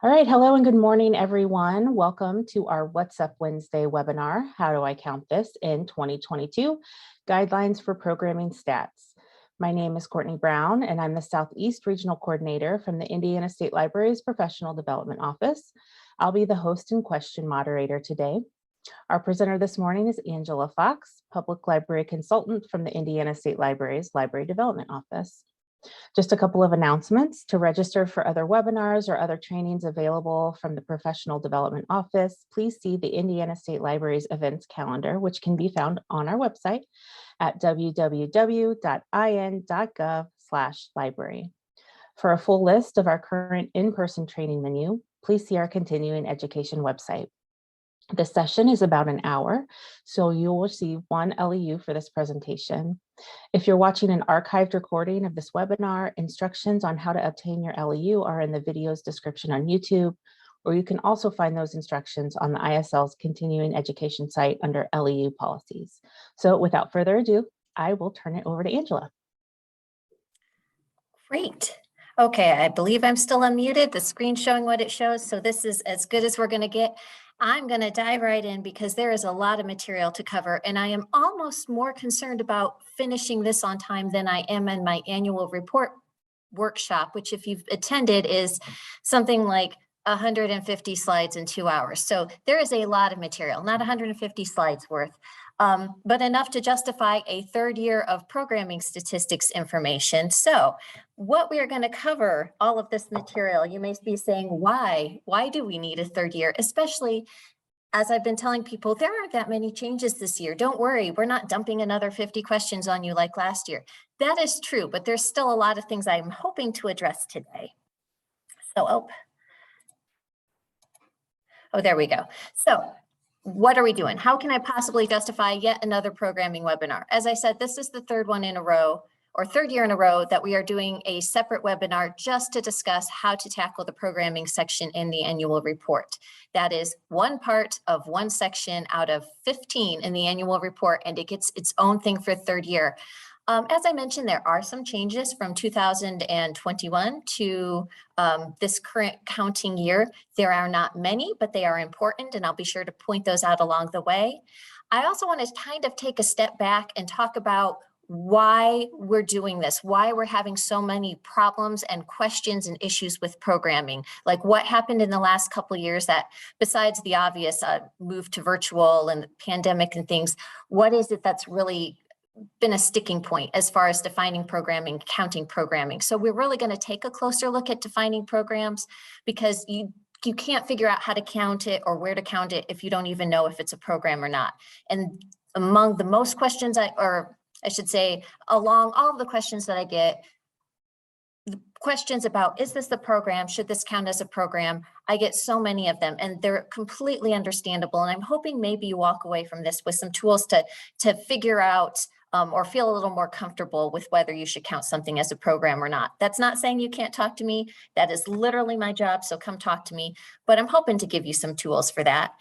All right, hello and good morning, everyone. Welcome to our What's Up Wednesday webinar, How Do I Count This in 2022, Guidelines for Programming Stats. My name is Courtney Brown, and I'm the Southeast Regional Coordinator from the Indiana State Library's Professional Development Office. I'll be the host and question moderator today. Our presenter this morning is Angela Fox, Public Library Consultant from the Indiana State Library's Library Development Office. Just a couple of announcements. To register for other webinars or other trainings available from the Professional Development Office, please see the Indiana State Library's events calendar, which can be found on our website at www.in.gov/library. For a full list of our current in-person training menu, please see our continuing education website. This session is about an hour, so you'll receive one LEU for this presentation. If you're watching an archived recording of this webinar, instructions on how to obtain your LEU are in the video's description on YouTube, or you can also find those instructions on the ISL's continuing education site under LEU policies. So without further ado, I will turn it over to Angela. Great. Okay, I believe I'm still unmuted. The screen's showing what it shows, so this is as good as we're going to get. I'm going to dive right in because there is a lot of material to cover, and I am almost more concerned about finishing this on time than I am in my annual report workshop, which if you've attended is something like 150 slides in 2 hours. So there is a lot of material, not 150 slides worth, but enough to justify a third year of programming statistics information. So what we are going to cover, all of this material, you may be saying, why do we need a third year? Especially as I've been telling people, there aren't that many changes this year. Don't worry, we're not dumping another 50 questions on you like last year. That is true, but there's still a lot of things I'm hoping to address today. So, oh, there we go. So what are we doing? How can I possibly justify yet another programming webinar? As I said, this is the third one in a row, or third year in a row, that we are doing a separate webinar just to discuss how to tackle the programming section in the annual report. That is one part of one section out of 15 in the annual report, and it gets its own thing for third year. As I mentioned, there are some changes from 2021 to this current counting year. There are not many, but they are important, and I'll be sure to point those out along the way. I also want to kind of take a step back and talk about why we're doing this, why we're having so many problems and questions and issues with programming. Like what happened in the last couple of years that, besides the obvious move to virtual and the pandemic and things, what is it that's really been a sticking point as far as defining programming, counting programming? So we're really going to take a closer look at defining programs, because you can't figure out how to count it or where to count it if you don't even know if it's a program or not. And among the most questions I should say, along all of the questions that I get, the questions about, is this the program? Should this count as a program? I get so many of them, and they're completely understandable. And I'm hoping maybe you walk away from this with some tools to figure out or feel a little more comfortable with whether you should count something as a program or not. That's not saying you can't talk to me. That is literally my job, so come talk to me. But I'm hoping to give you some tools for that.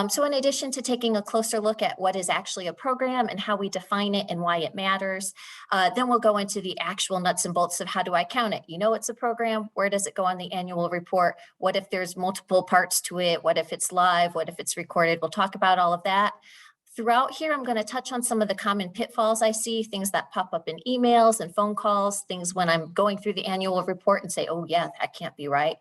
So in addition to taking a closer look at what is actually a program and how we define it and why it matters, then we'll go into the actual nuts and bolts of how do I count it? You know it's a program, where does it go on the annual report? What if there's multiple parts to it? What if it's live? What if it's recorded? We'll talk about all of that. Throughout here, I'm going to touch on some of the common pitfalls I see, things that pop up in emails and phone calls, things when I'm going through the annual report and say, oh yeah, that can't be right.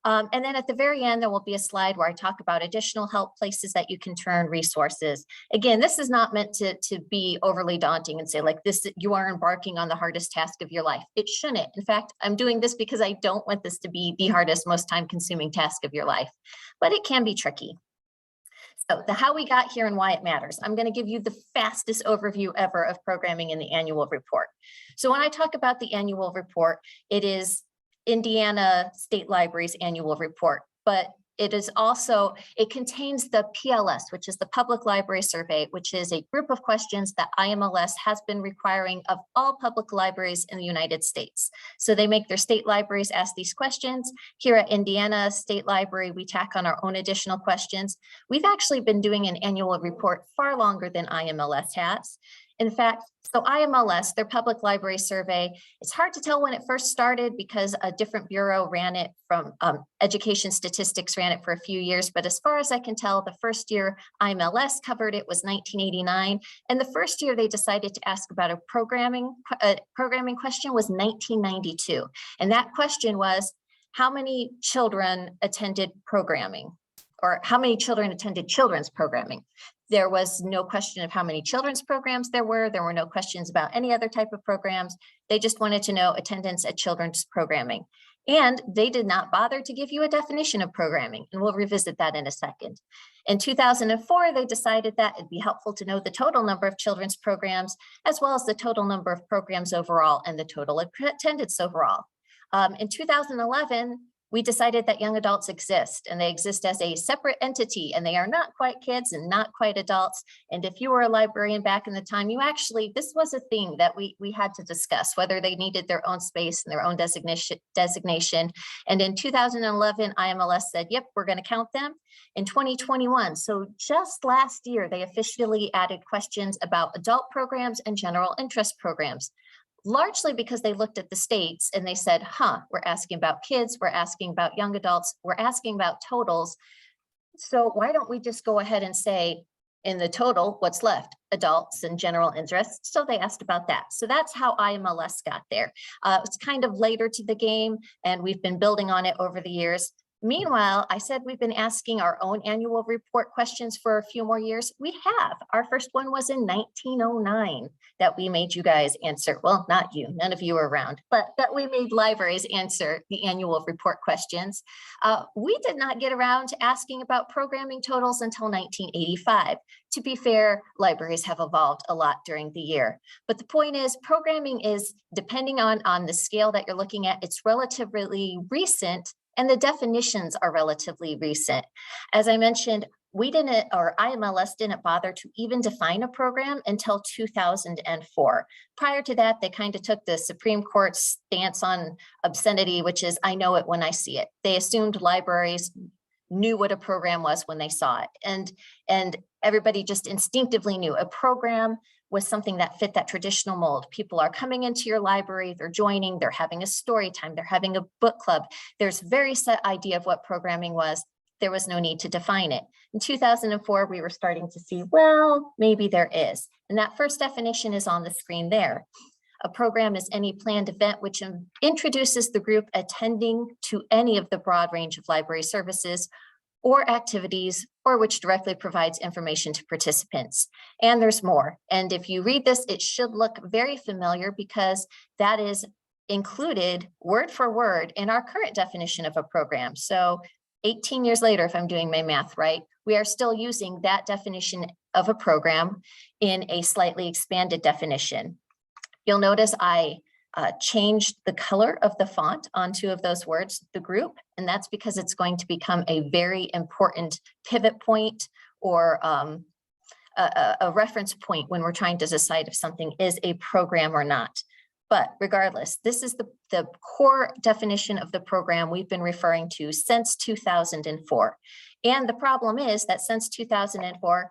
And then at the very end, there will be a slide where I talk about additional help, places that you can turn, resources. Again, this is not meant to be overly daunting and say like this, you are embarking on the hardest task of your life. It shouldn't. In fact, I'm doing this because I don't want this to be the hardest, most time-consuming task of your life, but it can be tricky. So the how we got here and why it matters. I'm going to give you the fastest overview ever of programming in the annual report. So when I talk about the annual report, it is Indiana State Library's annual report, but it contains the PLS, which is the Public Library Survey, which is a group of questions that IMLS has been requiring of all public libraries in the United States. So they make their state libraries ask these questions. Here at Indiana State Library, we tack on our own additional questions. We've actually been doing an annual report far longer than IMLS has. In fact, so IMLS, their public library survey, it's hard to tell when it first started because a different bureau ran it from Education Statistics ran it for a few years. But as far as I can tell, the first year IMLS covered it was 1989. And the first year they decided to ask about a programming question was 1992. And that question was, how many children attended programming? Or how many children attended children's programming? There was no question of how many children's programs there were. There were no questions about any other type of programs. They just wanted to know attendance at children's programming. And they did not bother to give you a definition of programming. And we'll revisit that in a second. In 2004, they decided that it'd be helpful to know the total number of children's programs, as well as the total number of programs overall and the total attendance overall. In 2011, we decided that young adults exist, and they exist as a separate entity, and they are not quite kids and not quite adults. And if you were a librarian back in the time, you actually, this was a thing that we had to discuss, whether they needed their own space and their own designation. And in 2011, IMLS said, yep, we're going to count them. In 2021, so just last year, they officially added questions about adult programs and general interest programs, largely because they looked at the states and they said, we're asking about kids, we're asking about young adults, we're asking about totals. So why don't we just go ahead and say in the total, what's left? Adults and general interests. So they asked about that. So that's how IMLS got there. It's kind of later to the game, and we've been building on it over the years. Meanwhile, I said we've been asking our own annual report questions for a few more years. We have. Our first one was in 1909 that we made you guys answer. Well, not you, none of you were around, but that we made libraries answer the annual report questions. We did not get around to asking about programming totals until 1985. To be fair, libraries have evolved a lot during the year. But the point is, programming is, depending on the scale that you're looking at, it's relatively recent, and the definitions are relatively recent. As I mentioned, we didn't, or IMLS didn't bother to even define a program until 2004. Prior to that, they kind of took the Supreme Court stance on obscenity, which is, I know it when I see it. They assumed libraries knew what a program was when they saw it. And everybody just instinctively knew a program was something that fit that traditional mold. People are coming into your library, they're joining, they're having a story time, they're having a book club. There's a very set idea of what programming was. There was no need to define it. In 2004, we were starting to see, well, maybe there is. And that first definition is on the screen there. A program is any planned event which introduces the group attending to any of the broad range of library services or activities, or which directly provides information to participants. And there's more. And if you read this, it should look very familiar because that is included word for word in our current definition of a program. So 18 years later, if I'm doing my math right, we are still using that definition of a program in a slightly expanded definition. You'll notice I changed the color of the font on two of those words, the group, and that's because it's going to become a very important pivot point or a reference point when we're trying to decide if something is a program or not. But regardless, this is the core definition of the program we've been referring to since 2004. And the problem is that since 2004,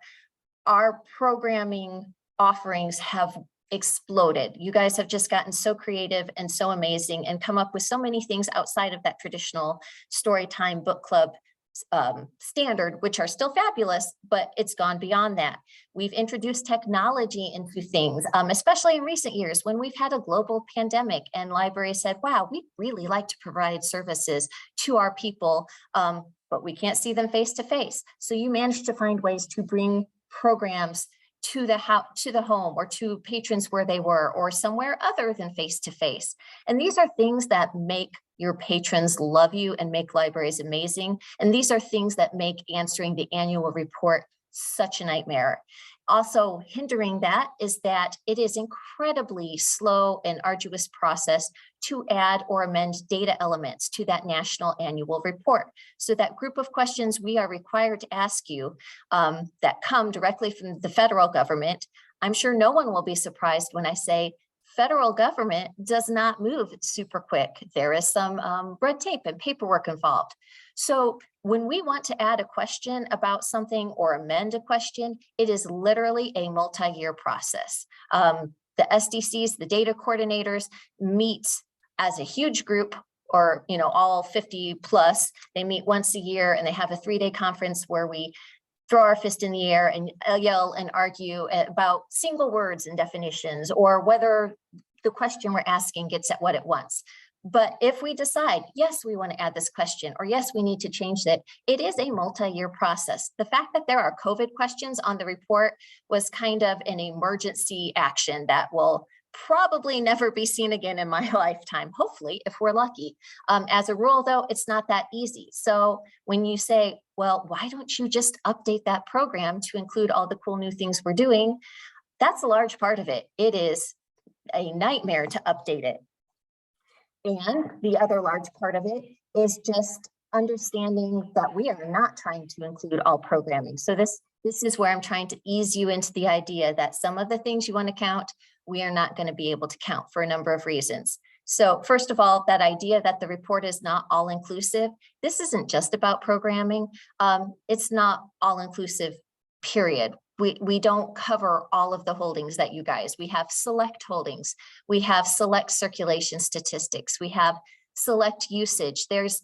our programming offerings have exploded. You guys have just gotten so creative and so amazing and come up with so many things outside of that traditional story time book club standard, which are still fabulous, but it's gone beyond that. We've introduced technology into things, especially in recent years when we've had a global pandemic and libraries said, wow, we really like to provide services to our people, but we can't see them face to face. So you managed to find ways to bring programs to the home or to patrons where they were or somewhere other than face to face. And these are things that make your patrons love you and make libraries amazing. And these are things that make answering the annual report such a nightmare. Also hindering that is that it is incredibly slow and arduous process to add or amend data elements to that national annual report. So that group of questions we are required to ask you that come directly from the federal government, I'm sure no one will be surprised when I say federal government does not move super quick. There is some red tape and paperwork involved. So when we want to add a question about something or amend a question, it is literally a multi-year process. The SDCs, the data coordinators, meet as a huge group, or all 50 plus. They meet once a year and they have a 3-day conference where we throw our fist in the air and yell and argue about single words and definitions, or whether the question we're asking gets at what it wants. But if we decide, yes, we want to add this question, or yes, we need to change it, it is a multi-year process. The fact that there are COVID questions on the report was kind of an emergency action that will probably never be seen again in my lifetime, hopefully, if we're lucky. As a rule, though, it's not that easy. So when you say, well, why don't you just update that program to include all the cool new things we're doing? That's a large part of it. It is a nightmare to update it. And the other large part of it is just understanding that we are not trying to include all programming. So this is where I'm trying to ease you into the idea that some of the things you want to count, we are not going to be able to count for a number of reasons. So first of all, that idea that the report is not all inclusive, this isn't just about programming. It's not all inclusive, period. We don't cover all of the holdings that you guys, we have select holdings, we have select circulation statistics, we have select usage. There's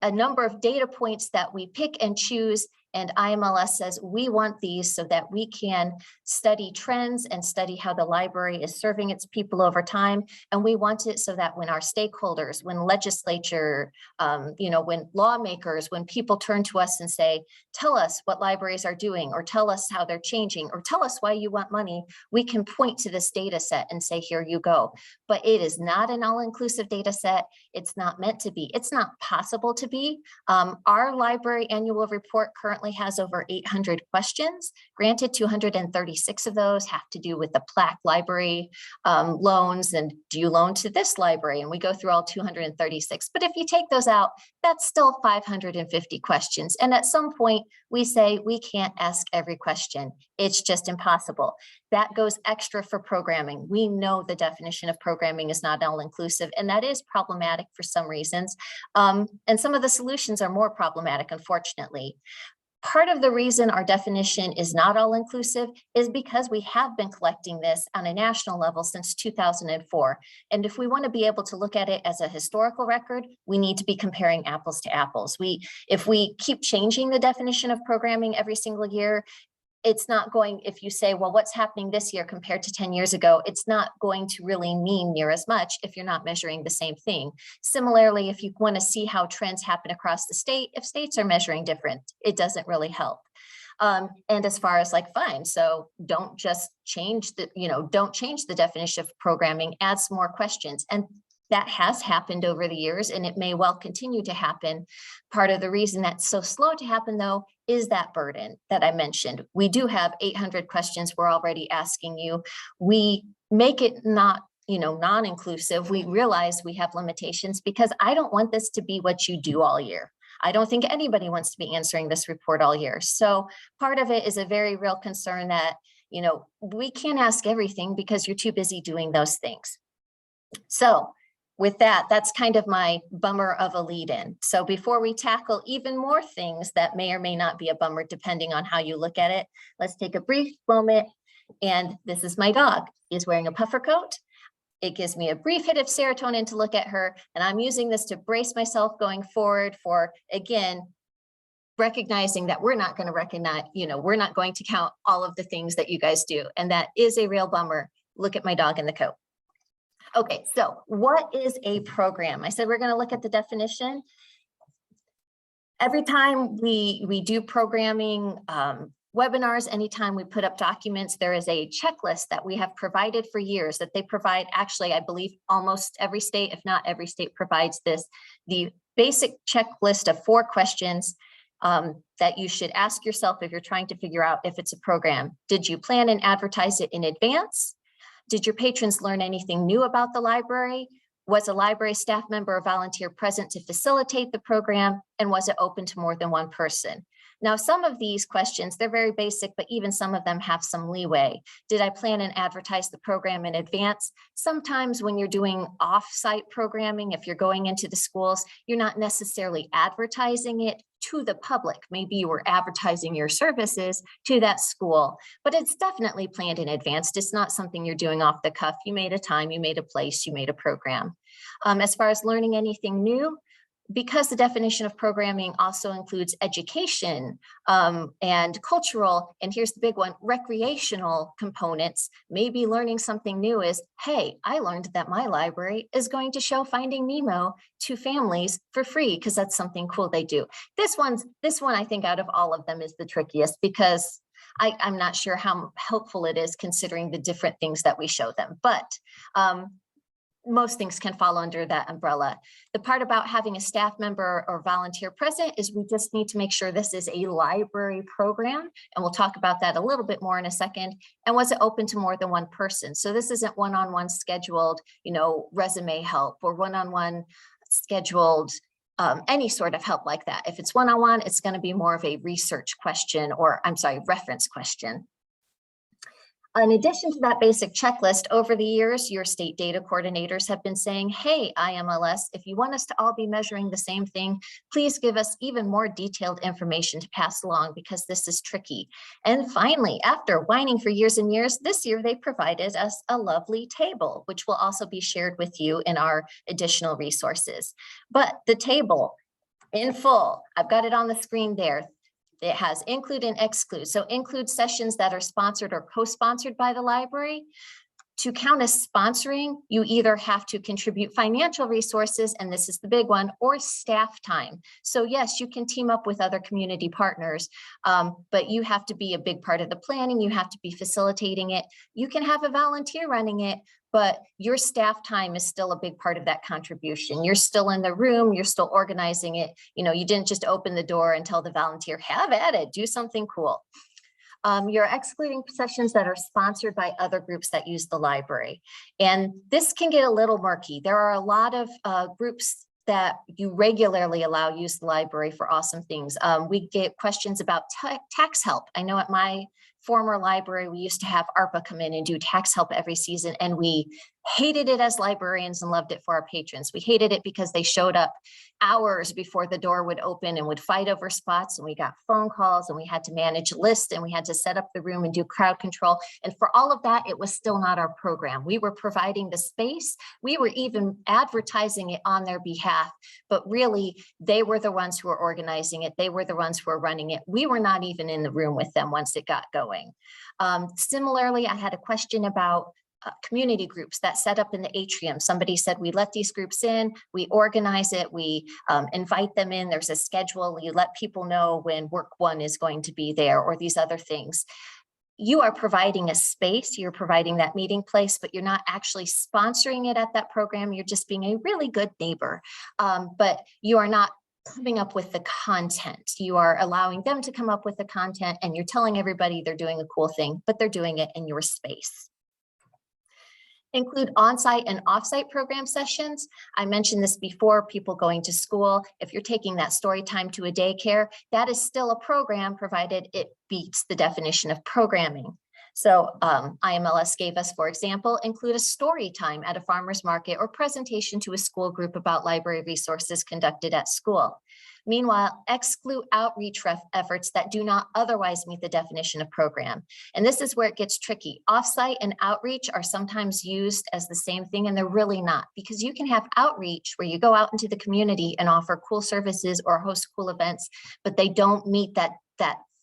a number of data points that we pick and choose, and IMLS says we want these so that we can study trends and study how the library is serving its people over time. And we want it so that when our stakeholders, when legislature, when lawmakers, when people turn to us and say, tell us what libraries are doing, or tell us how they're changing, or tell us why you want money, we can point to this data set and say, here you go. But it is not an all-inclusive data set. It's not meant to be. It's not possible to be. Our library annual report currently has over 800 questions. Granted, 236 of those have to do with the plaque library loans, and do you loan to this library? And we go through all 236. But if you take those out, that's still 550 questions. And at some point, we say we can't ask every question. It's just impossible. That goes extra for programming. We know the definition of programming is not all inclusive, and that is problematic for some reasons. And some of the solutions are more problematic, unfortunately. Part of the reason our definition is not all inclusive is because we have been collecting this on a national level since 2004. And if we want to be able to look at it as a historical record, we need to be comparing apples to apples. If we keep changing the definition of programming every single year, it's not going, if you say, well, what's happening this year compared to 10 years ago, it's not going to really mean near as much if you're not measuring the same thing. Similarly, if you want to see how trends happen across the state, if states are measuring different, it doesn't really help. And as far as fine, so don't just change don't change the definition of programming, add some more questions. And that has happened over the years, and it may well continue to happen. Part of the reason that's so slow to happen, though, is that burden that I mentioned. We do have 800 questions we're already asking you. We make it not, non-inclusive. We realize we have limitations because I don't want this to be what you do all year. I don't think anybody wants to be answering this report all year. So part of it is a very real concern that, we can't ask everything because you're too busy doing those things. So with that, that's kind of my bummer of a lead-in. So before we tackle even more things that may or may not be a bummer, depending on how you look at it, let's take a brief moment. And this is my dog. He's wearing a puffer coat. It gives me a brief hit of serotonin to look at her. And I'm using this to brace myself going forward for, again, recognizing that we're not going to recognize, we're not going to count all of the things that you guys do. And that is a real bummer. Look at my dog in the coat. Okay, so what is a program? I said we're going to look at the definition. Every time we do programming webinars, anytime we put up documents, there is a checklist that we have provided for years that they provide. Actually, I believe almost every state, if not every state, provides this. The basic checklist of 4 questions that you should ask yourself if you're trying to figure out if it's a program. Did you plan and advertise it in advance? Did your patrons learn anything new about the library? Was a library staff member or volunteer present to facilitate the program? And was it open to more than one person? Now, some of these questions, they're very basic, but even some of them have some leeway. Did I plan and advertise the program in advance? Sometimes when you're doing off-site programming, if you're going into the schools, you're not necessarily advertising it to the public. Maybe you were advertising your services to that school, but it's definitely planned in advance. It's not something you're doing off the cuff. You made a time, you made a place, you made a program. As far as learning anything new, because the definition of programming also includes education and cultural, and here's the big one, recreational components, maybe learning something new is, hey, I learned that my library is going to show Finding Nemo to families for free because that's something cool they do. This one, I think out of all of them is the trickiest because I'm not sure how helpful it is considering the different things that we show them, but most things can fall under that umbrella. The part about having a staff member or volunteer present is we just need to make sure this is a library program, and we'll talk about that a little bit more in a second. And was it open to more than one person? So this isn't one-on-one scheduled, resume help or one-on-one scheduled any sort of help like that. If it's one-on-one, it's going to be more of a research question, or I'm sorry, reference question. In addition to that basic checklist, over the years, your state data coordinators have been saying, hey, IMLS, if you want us to all be measuring the same thing, please give us even more detailed information to pass along because this is tricky. And finally, after whining for years and years, this year they provided us a lovely table, which will also be shared with you in our additional resources. But the table in full, I've got it on the screen there. It has include and exclude. So include sessions that are sponsored or co-sponsored by the library. To count as sponsoring, you either have to contribute financial resources, and this is the big one, or staff time. So yes, you can team up with other community partners, but you have to be a big part of the planning. You have to be facilitating it. You can have a volunteer running it, but your staff time is still a big part of that contribution. You're still in the room, you're still organizing it. You didn't just open the door and tell the volunteer, have at it, do something cool. You're excluding sessions that are sponsored by other groups that use the library. And this can get a little murky. There are a lot of groups that you regularly allow use the library for awesome things. We get questions about tax help. I know at my former library, we used to have ARPA come in and do tax help every season, and we hated it as librarians and loved it for our patrons. We hated it because they showed up hours before the door would open and would fight over spots, and we got phone calls, and we had to manage lists, and we had to set up the room and do crowd control. And for all of that, it was still not our program. We were providing the space. We were even advertising it on their behalf, but really they were the ones who were organizing it. They were the ones who were running it. We were not even in the room with them once it got going. Similarly, I had a question about community groups that set up in the atrium. Somebody said, we let these groups in, we organize it, we invite them in, there's a schedule, you let people know when work one is going to be there, or these other things. You are providing a space, you're providing that meeting place, but you're not actually sponsoring it at that program. You're just being a really good neighbor, but you are not coming up with the content. You are allowing them to come up with the content, and you're telling everybody they're doing a cool thing, but they're doing it in your space. Include on-site and off-site program sessions. I mentioned this before, people going to school. If you're taking that story time to a daycare, that is still a program provided it beats the definition of programming. So IMLS gave us, for example, include a story time at a farmer's market or presentation to a school group about library resources conducted at school. Meanwhile, exclude outreach efforts that do not otherwise meet the definition of program. And this is where it gets tricky. Offsite and outreach are sometimes used as the same thing, and they're really not, because you can have outreach where you go out into the community and offer cool services or host cool events, but they don't meet that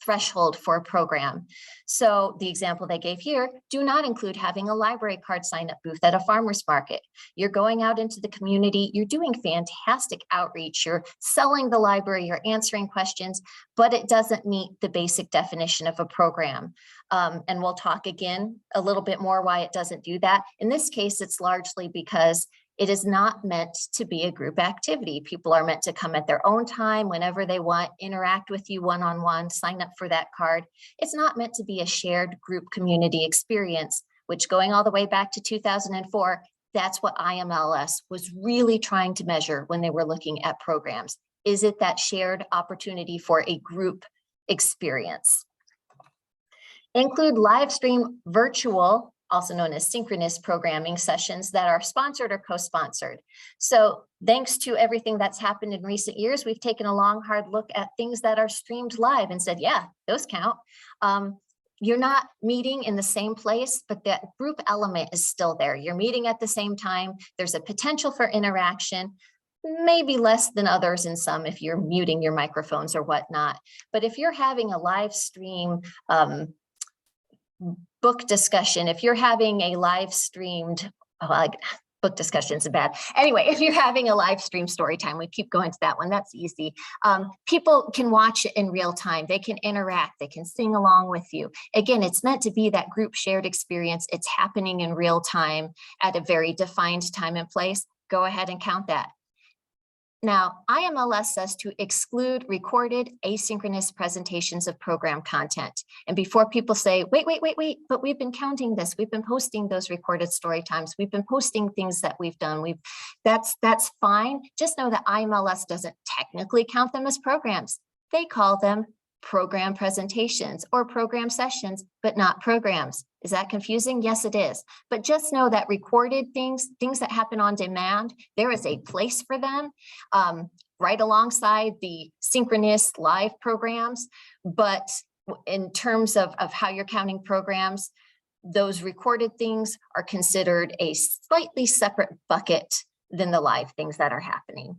threshold for a program. So the example they gave here, do not include having a library card sign-up booth at a farmer's market. You're going out into the community, you're doing fantastic outreach, you're selling the library, you're answering questions, but it doesn't meet the basic definition of a program. And we'll talk again a little bit more why it doesn't do that. In this case, it's largely because it is not meant to be a group activity. People are meant to come at their own time, whenever they want, interact with you one-on-one, sign up for that card. It's not meant to be a shared group community experience, which going all the way back to 2004, that's what IMLS was really trying to measure when they were looking at programs. Is it that shared opportunity for a group experience. Include live stream virtual, also known as synchronous programming sessions that are sponsored or co-sponsored. So thanks to everything that's happened in recent years, we've taken a long, hard look at things that are streamed live and said, yeah, those count. You're not meeting in the same place, but that group element is still there. You're meeting at the same time. There's a potential for interaction, maybe less than others in some if you're muting your microphones or whatnot. But if you're having a live stream book discussion, if you're having a live streamed, book discussions are bad. Anyway, if you're having a live stream story time, we keep going to that one, that's easy. People can watch it in real time. They can interact, they can sing along with you. Again, it's meant to be that group shared experience. It's happening in real time at a very defined time and place. Go ahead and count that. Now, IMLS says to exclude recorded asynchronous presentations of program content. And before people say, wait, but we've been counting this. We've been posting those recorded story times. We've been posting things that we've done. That's fine. Just know that IMLS doesn't technically count them as programs. They call them program presentations or program sessions, but not programs. Is that confusing? Yes, it is. But just know that recorded things that happen on demand, there is a place for them right alongside the synchronous live programs. But in terms of how you're counting programs, those recorded things are considered a slightly separate bucket than the live things that are happening.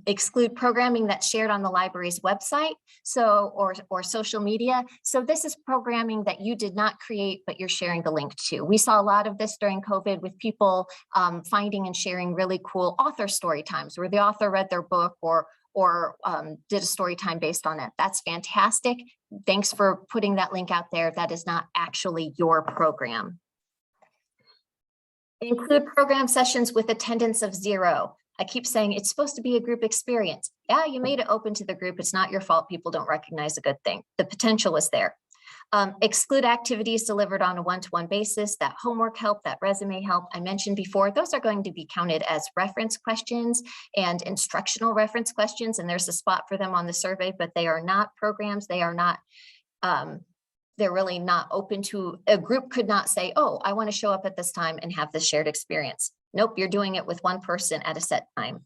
Exclude programming that's shared on the library's website, or social media. So this is programming that you did not create, but you're sharing the link to. We saw a lot of this during COVID with people finding and sharing really cool author story times where the author read their book or did a story time based on it. That's fantastic. Thanks for putting that link out there. That is not actually your program. Include program sessions with attendance of 0. I keep saying it's supposed to be a group experience. Yeah, you made it open to the group. It's not your fault people don't recognize a good thing. The potential is there. Exclude activities delivered on a one-to-one basis, that homework help, that resume help I mentioned before. Those are going to be counted as reference questions and instructional reference questions, and there's a spot for them on the survey, but they are not programs. They are not, they're really not open to, a group could not say, oh, I want to show up at this time and have this shared experience. Nope, you're doing it with one person at a set time.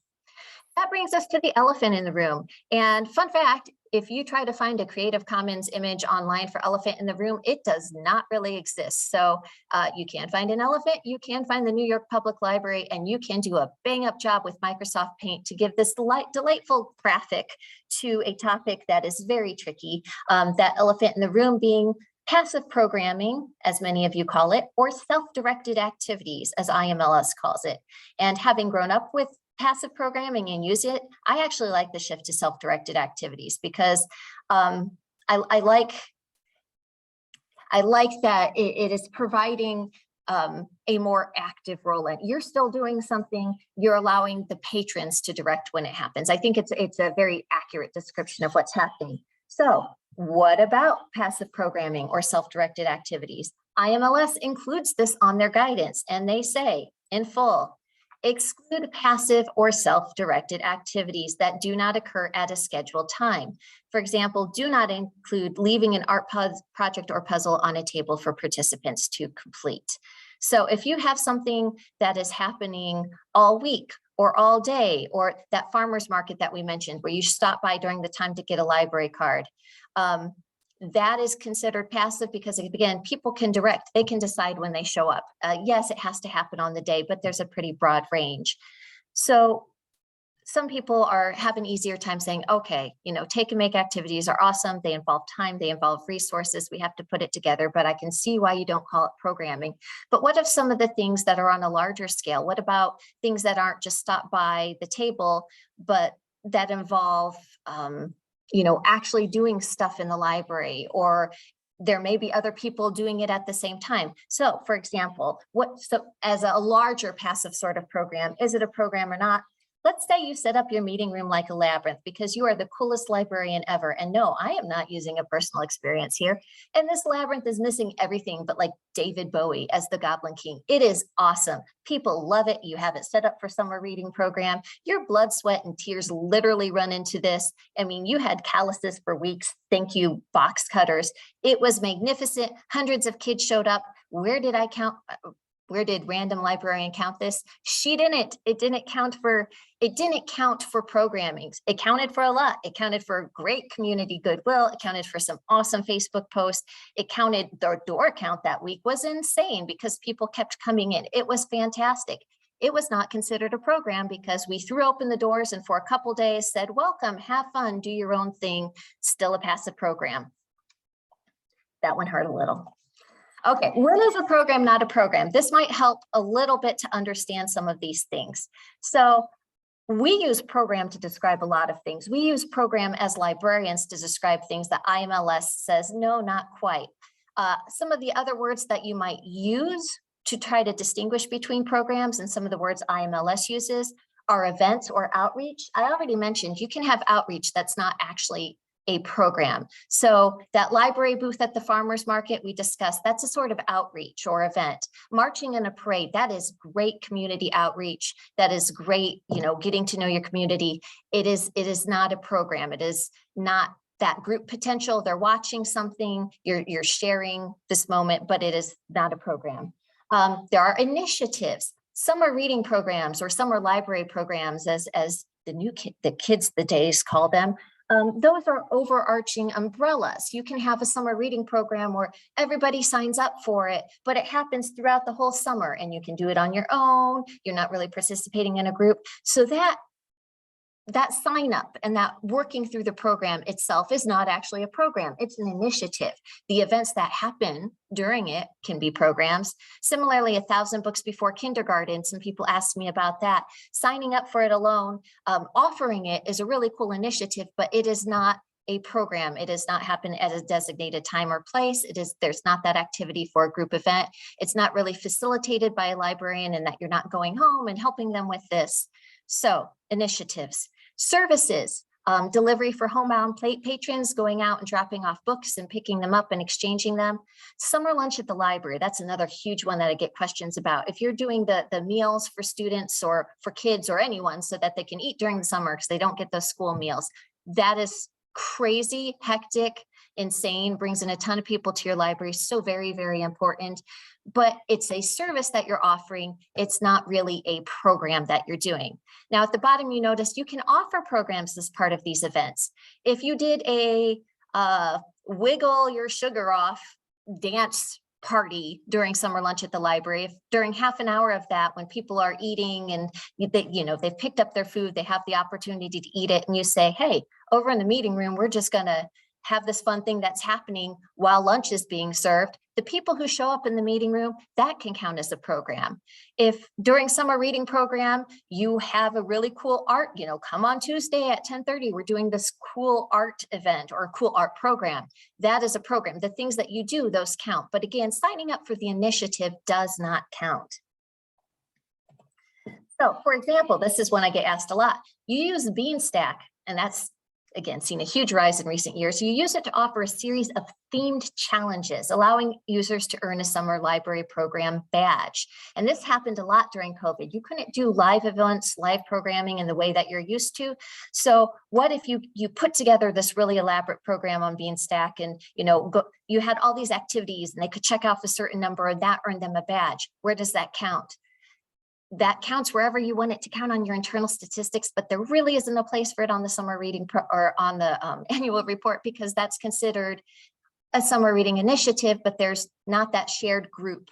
That brings us to the elephant in the room. And fun fact, if you try to find a Creative Commons image online for elephant in the room, it does not really exist. So you can find an elephant, you can find the New York Public Library, and you can do a bang up job with Microsoft Paint to give this delightful graphic to a topic that is very tricky. That elephant in the room being passive programming, as many of you call it, or self-directed activities, as IMLS calls it. And having grown up with passive programming and use it, I actually like the shift to self-directed activities because I like that it is providing a more active role in. You're still doing something, you're allowing the patrons to direct when it happens. I think it's a very accurate description of what's happening. So what about passive programming or self-directed activities? IMLS includes this on their guidance, and they say in full, exclude passive or self-directed activities that do not occur at a scheduled time. For example, do not include leaving an art project or puzzle on a table for participants to complete. So if you have something that is happening all week or all day, or that farmer's market that we mentioned, where you stop by during the time to get a library card, that is considered passive because, again, people can direct, they can decide when they show up. Yes, it has to happen on the day, but there's a pretty broad range. So some people have an easier time saying, okay, take and make activities are awesome. They involve time, they involve resources. We have to put it together, but I can see why you don't call it programming. But what if some of the things that are on a larger scale? What about things that aren't just stop by the table, but that involve, actually doing stuff in the library, or there may be other people doing it at the same time. So for example, as a larger passive sort of program, is it a program or not? Let's say you set up your meeting room like a labyrinth because you are the coolest librarian ever. And no, I am not using a personal experience here. And this labyrinth is missing everything but like David Bowie as the Goblin King. It is awesome. People love it. You have it set up for summer reading program. Your blood, sweat, and tears literally run into this. I mean, you had calluses for weeks. Thank you, box cutters. It was magnificent. Hundreds of kids showed up. Where did I count? Where did random librarian count this? She didn't. It didn't count for programming. It counted for a lot. It counted for great community goodwill. It counted for some awesome Facebook posts. It counted, the door count that week was insane because people kept coming in. It was fantastic. It was not considered a program because we threw open the doors and for a couple days said, welcome, have fun, do your own thing, still a passive program. That one hurt a little. Okay, when is a program not a program? This might help a little bit to understand some of these things. So we use program to describe a lot of things. We use program as librarians to describe things that IMLS says, no, not quite. Some of the other words that you might use to try to distinguish between programs and some of the words IMLS uses are events or outreach. I already mentioned you can have outreach that's not actually a program. So that library booth at the farmer's market we discussed, that's a sort of outreach or event. Marching in a parade, that is great community outreach. That is great, getting to know your community. It is not a program. It is not that group potential. They're watching something, you're sharing this moment, but it is not a program. There are initiatives, summer reading programs or summer library programs as the kids the days call them. Those are overarching umbrellas. You can have a summer reading program where everybody signs up for it, but it happens throughout the whole summer and you can do it on your own. You're not really participating in a group. So that sign up and that working through the program itself is not actually a program. It's an initiative. The events that happen during it can be programs. Similarly, 1,000 books before kindergarten. Some people asked me about that. Signing up for it alone, offering it is a really cool initiative, but it is not a program. It does not happen at a designated time or place. There's not that activity for a group event. It's not really facilitated by a librarian and that you're not going home and helping them with this. So initiatives. Services, delivery for homebound patrons, going out and dropping off books and picking them up and exchanging them. Summer lunch at the library, that's another huge one that I get questions about. If you're doing the meals for students or for kids or anyone so that they can eat during the summer because they don't get those school meals, that is crazy, hectic, insane, brings in a ton of people to your library. So very, very important. But it's a service that you're offering. It's not really a program that you're doing. Now at the bottom, you notice you can offer programs as part of these events. If you did a wiggle your sugar off dance party during summer lunch at the library, if during half an hour of that, when people are eating and they've picked up their food, they have the opportunity to eat it, and you say, hey, over in the meeting room, we're just gonna have this fun thing that's happening while lunch is being served. The people who show up in the meeting room, that can count as a program. If during summer reading program, you have a really cool art, come on Tuesday at 10:30, we're doing this cool art event or cool art program. That is a program. The things that you do, those count. But again, signing up for the initiative does not count. So for example, this is one I get asked a lot. You use Beanstack, and that's again, seen a huge rise in recent years. You use it to offer a series of themed challenges, allowing users to earn a summer library program badge. And this happened a lot during COVID. You couldn't do live events, live programming in the way that you're used to. So what if you put together this really elaborate program on Beanstack and you had all these activities and they could check off a certain number and that earned them a badge? Where does that count? That counts wherever you want it to count on your internal statistics, but there really isn't a place for it on the summer reading or on the annual report because that's considered a summer reading initiative, but there's not that shared group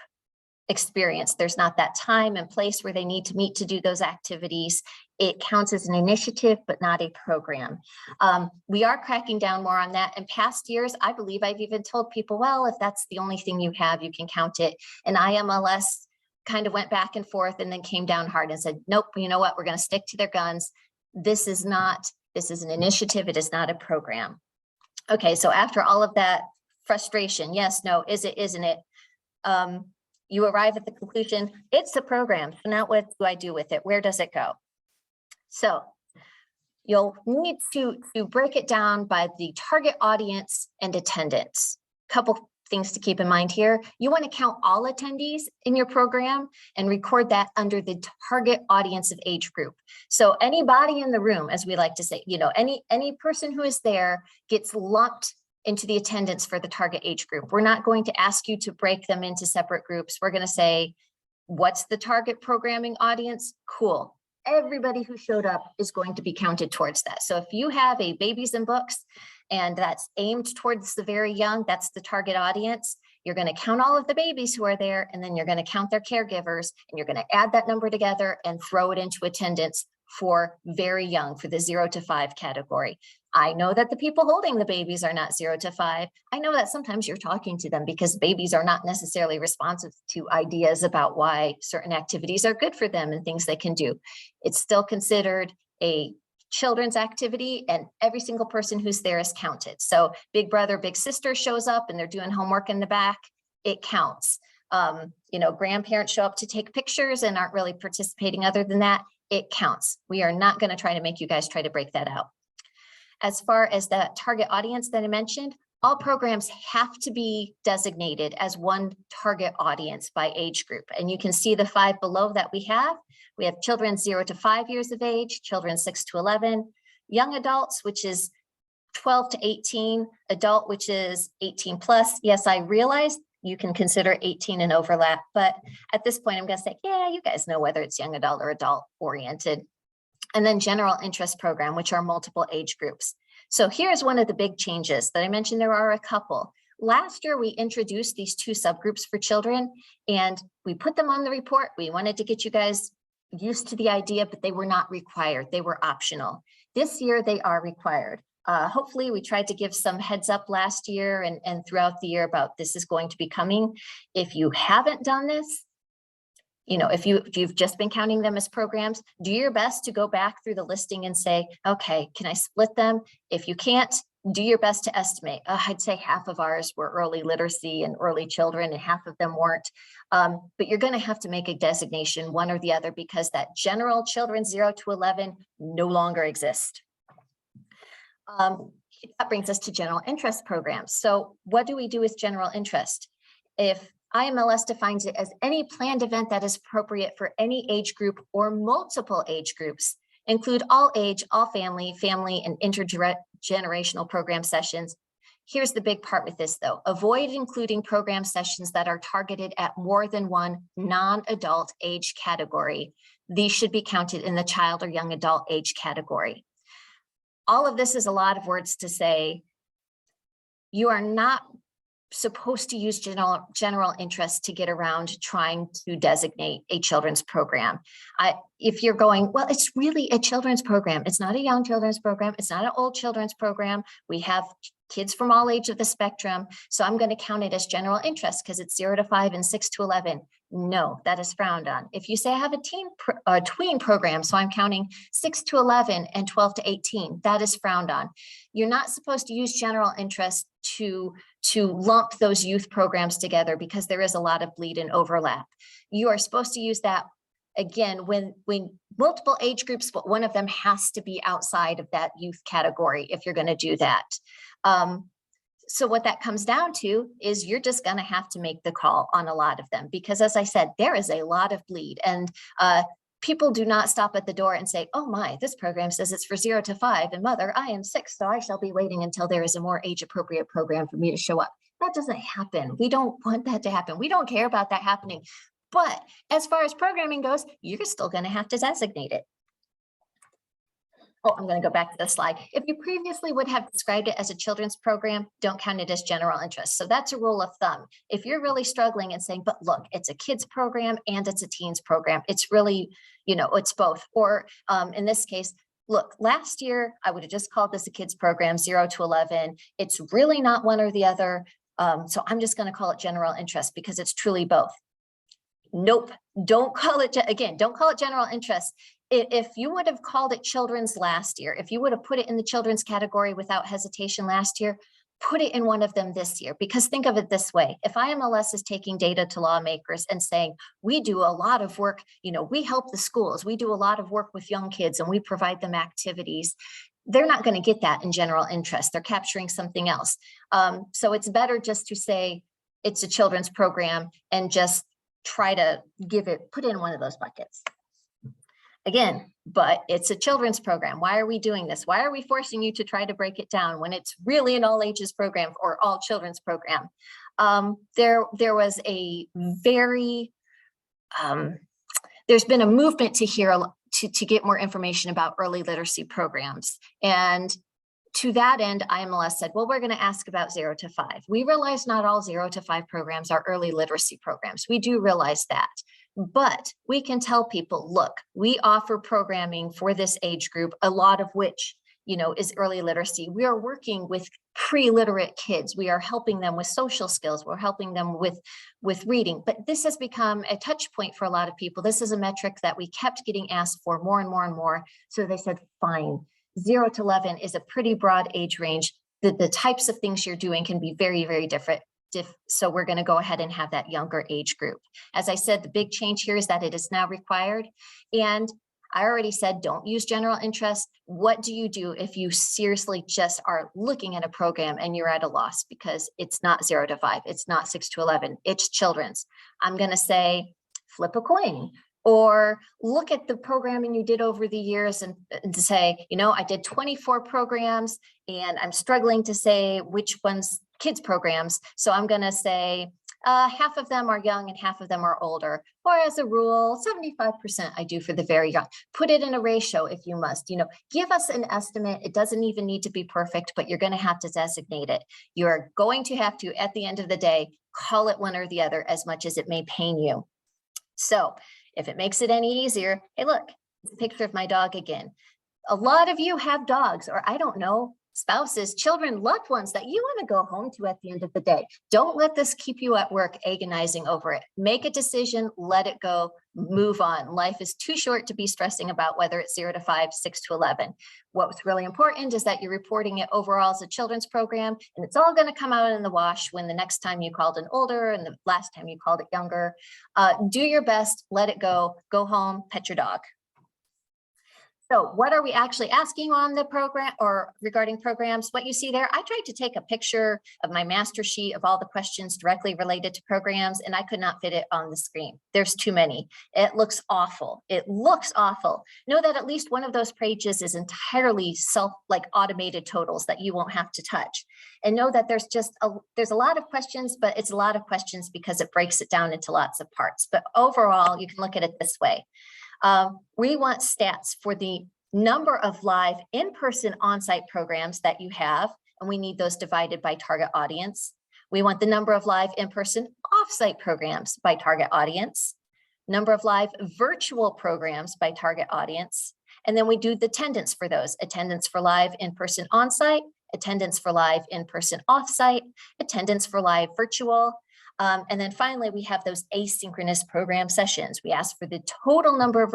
experience. There's not that time and place where they need to meet to do those activities. It counts as an initiative, but not a program. We are cracking down more on that. In past years, I believe I've even told people, well, if that's the only thing you have, you can count it. And IMLS kind of went back and forth and then came down hard and said, nope, you know what, we're going to stick to their guns. This is an initiative. It is not a program. Okay, so after all of that frustration, yes, no, is it, isn't it? You arrive at the conclusion, it's a program. So now what do I do with it? Where does it go? So you'll need to break it down by the target audience and attendance. Couple things to keep in mind here. You want to count all attendees in your program and record that under the target audience of age group. So anybody in the room, as we like to say, any person who is there gets lumped into the attendance for the target age group. We're not going to ask you to break them into separate groups. We're going to say, what's the target programming audience? Cool. Everybody who showed up is going to be counted towards that. So if you have a babies and books and that's aimed towards the very young, that's the target audience. You're going to count all of the babies who are there, and then you're going to count their caregivers, and you're going to add that number together and throw it into attendance for very young, for the 0 to 5 category. I know that the people holding the babies are not 0 to 5. I know that sometimes you're talking to them because babies are not necessarily responsive to ideas about why certain activities are good for them and things they can do. It's still considered a children's activity, and every single person who's there is counted. So big brother, big sister shows up and they're doing homework in the back, it counts. Grandparents show up to take pictures and aren't really participating other than that, it counts. We are not going to try to make you guys try to break that out. As far as the target audience that I mentioned, all programs have to be designated as one target audience by age group. And you can see the 5 below that we have. We have children 0 to 5 years of age, children 6 to 11, young adults, which is 12 to 18, adult, which is 18 plus. Yes, I realize you can consider 18 an overlap, but at this point, I'm going to say, yeah, you guys know whether it's young adult or adult oriented. And then general interest program, which are multiple age groups. So here's one of the big changes that I mentioned. There are a couple. Last year, we introduced these 2 subgroups for children, and we put them on the report. We wanted to get you guys used to the idea, but they were not required. They were optional. This year, they are required. Hopefully, we tried to give some heads up last year and throughout the year about this is going to be coming. If you haven't done this, if you've just been counting them as programs, do your best to go back through the listing and say, okay, can I split them? If you can't, do your best to estimate. I'd say half of ours were early literacy and early children, and half of them weren't. But you're going to have to make a designation, one or the other, because that general children 0 to 11 no longer exist. That brings us to general interest programs. So what do we do with general interest? If IMLS defines it as any planned event that is appropriate for any age group or multiple age groups, include all age, all family, and intergenerational program sessions. Here's the big part with this though. Avoid including program sessions that are targeted at more than one non-adult age category. These should be counted in the child or young adult age category. All of this is a lot of words to say. You are not supposed to use general interest to get around trying to designate a children's program. If you're going, well, it's really a children's program. It's not a young children's program. It's not an old children's program. We have kids from all age of the spectrum. So I'm going to count it as general interest because it's 0 to 5 and 6 to 11. No, that is frowned on. If you say I have a tween program, so I'm counting 6 to 11 and 12 to 18, that is frowned on. You're not supposed to use general interest to lump those youth programs together because there is a lot of bleed and overlap. You are supposed to use that again when multiple age groups, but one of them has to be outside of that youth category if you're going to do that. So what that comes down to is you're just going to have to make the call on a lot of them because, as I said, there is a lot of bleed, and people do not stop at the door and say, oh my, this program says it's for 0 to 5 and mother, I am 6, so I shall be waiting until there is a more age appropriate program for me to show up. That doesn't happen. We don't want that to happen. We don't care about that happening. But as far as programming goes, you're still going to have to designate it. Oh, I'm going to go back to the slide. If you previously would have described it as a children's program, don't count it as general interest. So that's a rule of thumb. If you're really struggling and saying, but look, it's a kids program and it's a teens program, it's really, it's both. Or in this case, look, last year, I would have just called this a kids program, 0 to 11. It's really not one or the other. So I'm just going to call it general interest because it's truly both. Nope, don't call it, again, don't call it general interest. If you would have called it children's last year, if you would have put it in the children's category without hesitation last year, put it in one of them this year. Because think of it this way, if IMLS is taking data to lawmakers and saying, we do a lot of work, we help the schools, we do a lot of work with young kids and we provide them activities, they're not going to get that in general interest. They're capturing something else. So it's better just to say it's a children's program and just try to put it in one of those buckets. Again, but it's a children's program. Why are we doing this? Why are we forcing you to try to break it down when it's really an all ages program or all children's program? There was a very, there's been a movement to get more information about early literacy programs. And to that end, IMLS said, well, we're going to ask about 0 to 5. We realize not all 0 to 5 programs are early literacy programs. We do realize that. But we can tell people, look, we offer programming for this age group, a lot of which, is early literacy. We are working with pre-literate kids. We are helping them with social skills. We're helping them with reading. But this has become a touch point for a lot of people. This is a metric that we kept getting asked for more and more and more. So they said, fine, 0 to 11 is a pretty broad age range. The types of things you're doing can be very, very different. So we're going to go ahead and have that younger age group. As I said, the big change here is that it is now required. And I already said, don't use general interest. What do you do if you seriously just are looking at a program and you're at a loss because it's not 0 to 5, it's not 6 to 11, it's children's? I'm going to say, flip a coin. Or look at the programming you did over the years and to say, I did 24 programs and I'm struggling to say which ones kids programs. So I'm going to say half of them are young and half of them are older. Or as a rule, 75% I do for the very young. Put it in a ratio if you must. Give us an estimate. It doesn't even need to be perfect, but you're going to have to designate it. You're going to have to, at the end of the day, call it one or the other as much as it may pain you. So if it makes it any easier, hey, look, it's a picture of my dog again. A lot of you have dogs, or I don't know, spouses, children, loved ones that you want to go home to at the end of the day. Don't let this keep you at work agonizing over it. Make a decision, let it go, move on. Life is too short to be stressing about whether it's 0 to 5, 6 to 11. What's really important is that you're reporting it overall as a children's program, and it's all going to come out in the wash when the next time you called it older and the last time you called it younger. Do your best, let it go home, pet your dog. So what are we actually asking on the program or regarding programs? What you see there, I tried to take a picture of my master sheet of all the questions directly related to programs, and I could not fit it on the screen. There's too many. It looks awful. It looks awful. Know that at least one of those pages is entirely automated totals that you won't have to touch. And know that there's a lot of questions, but it's a lot of questions because it breaks it down into lots of parts. But overall, you can look at it this way. We want stats for the number of live in-person on-site programs that you have, and we need those divided by target audience. We want the number of live in-person off-site programs by target audience, number of live virtual programs by target audience, and then we do the attendance for those, attendance for live in-person on-site, attendance for live in-person off-site, attendance for live virtual. And then finally, we have those asynchronous program sessions. We ask for the total number of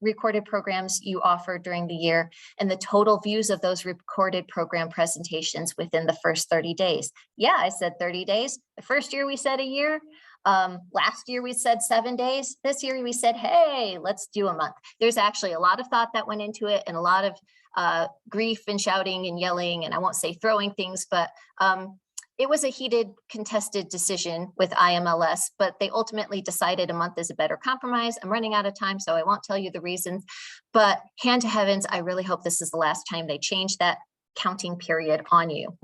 recorded programs you offer during the year and the total views of those recorded program presentations within the first 30 days. Yeah, I said 30 days. The first year we said a year. Last year we said 7 days. This year we said, hey, let's do a month. There's actually a lot of thought that went into it and a lot of grief and shouting and yelling, and I won't say throwing things, but it was a heated, contested decision with IMLS, but they ultimately decided a month is a better compromise. I'm running out of time, so I won't tell you the reasons, but hand to heavens, I really hope this is the last time they change that counting period on you.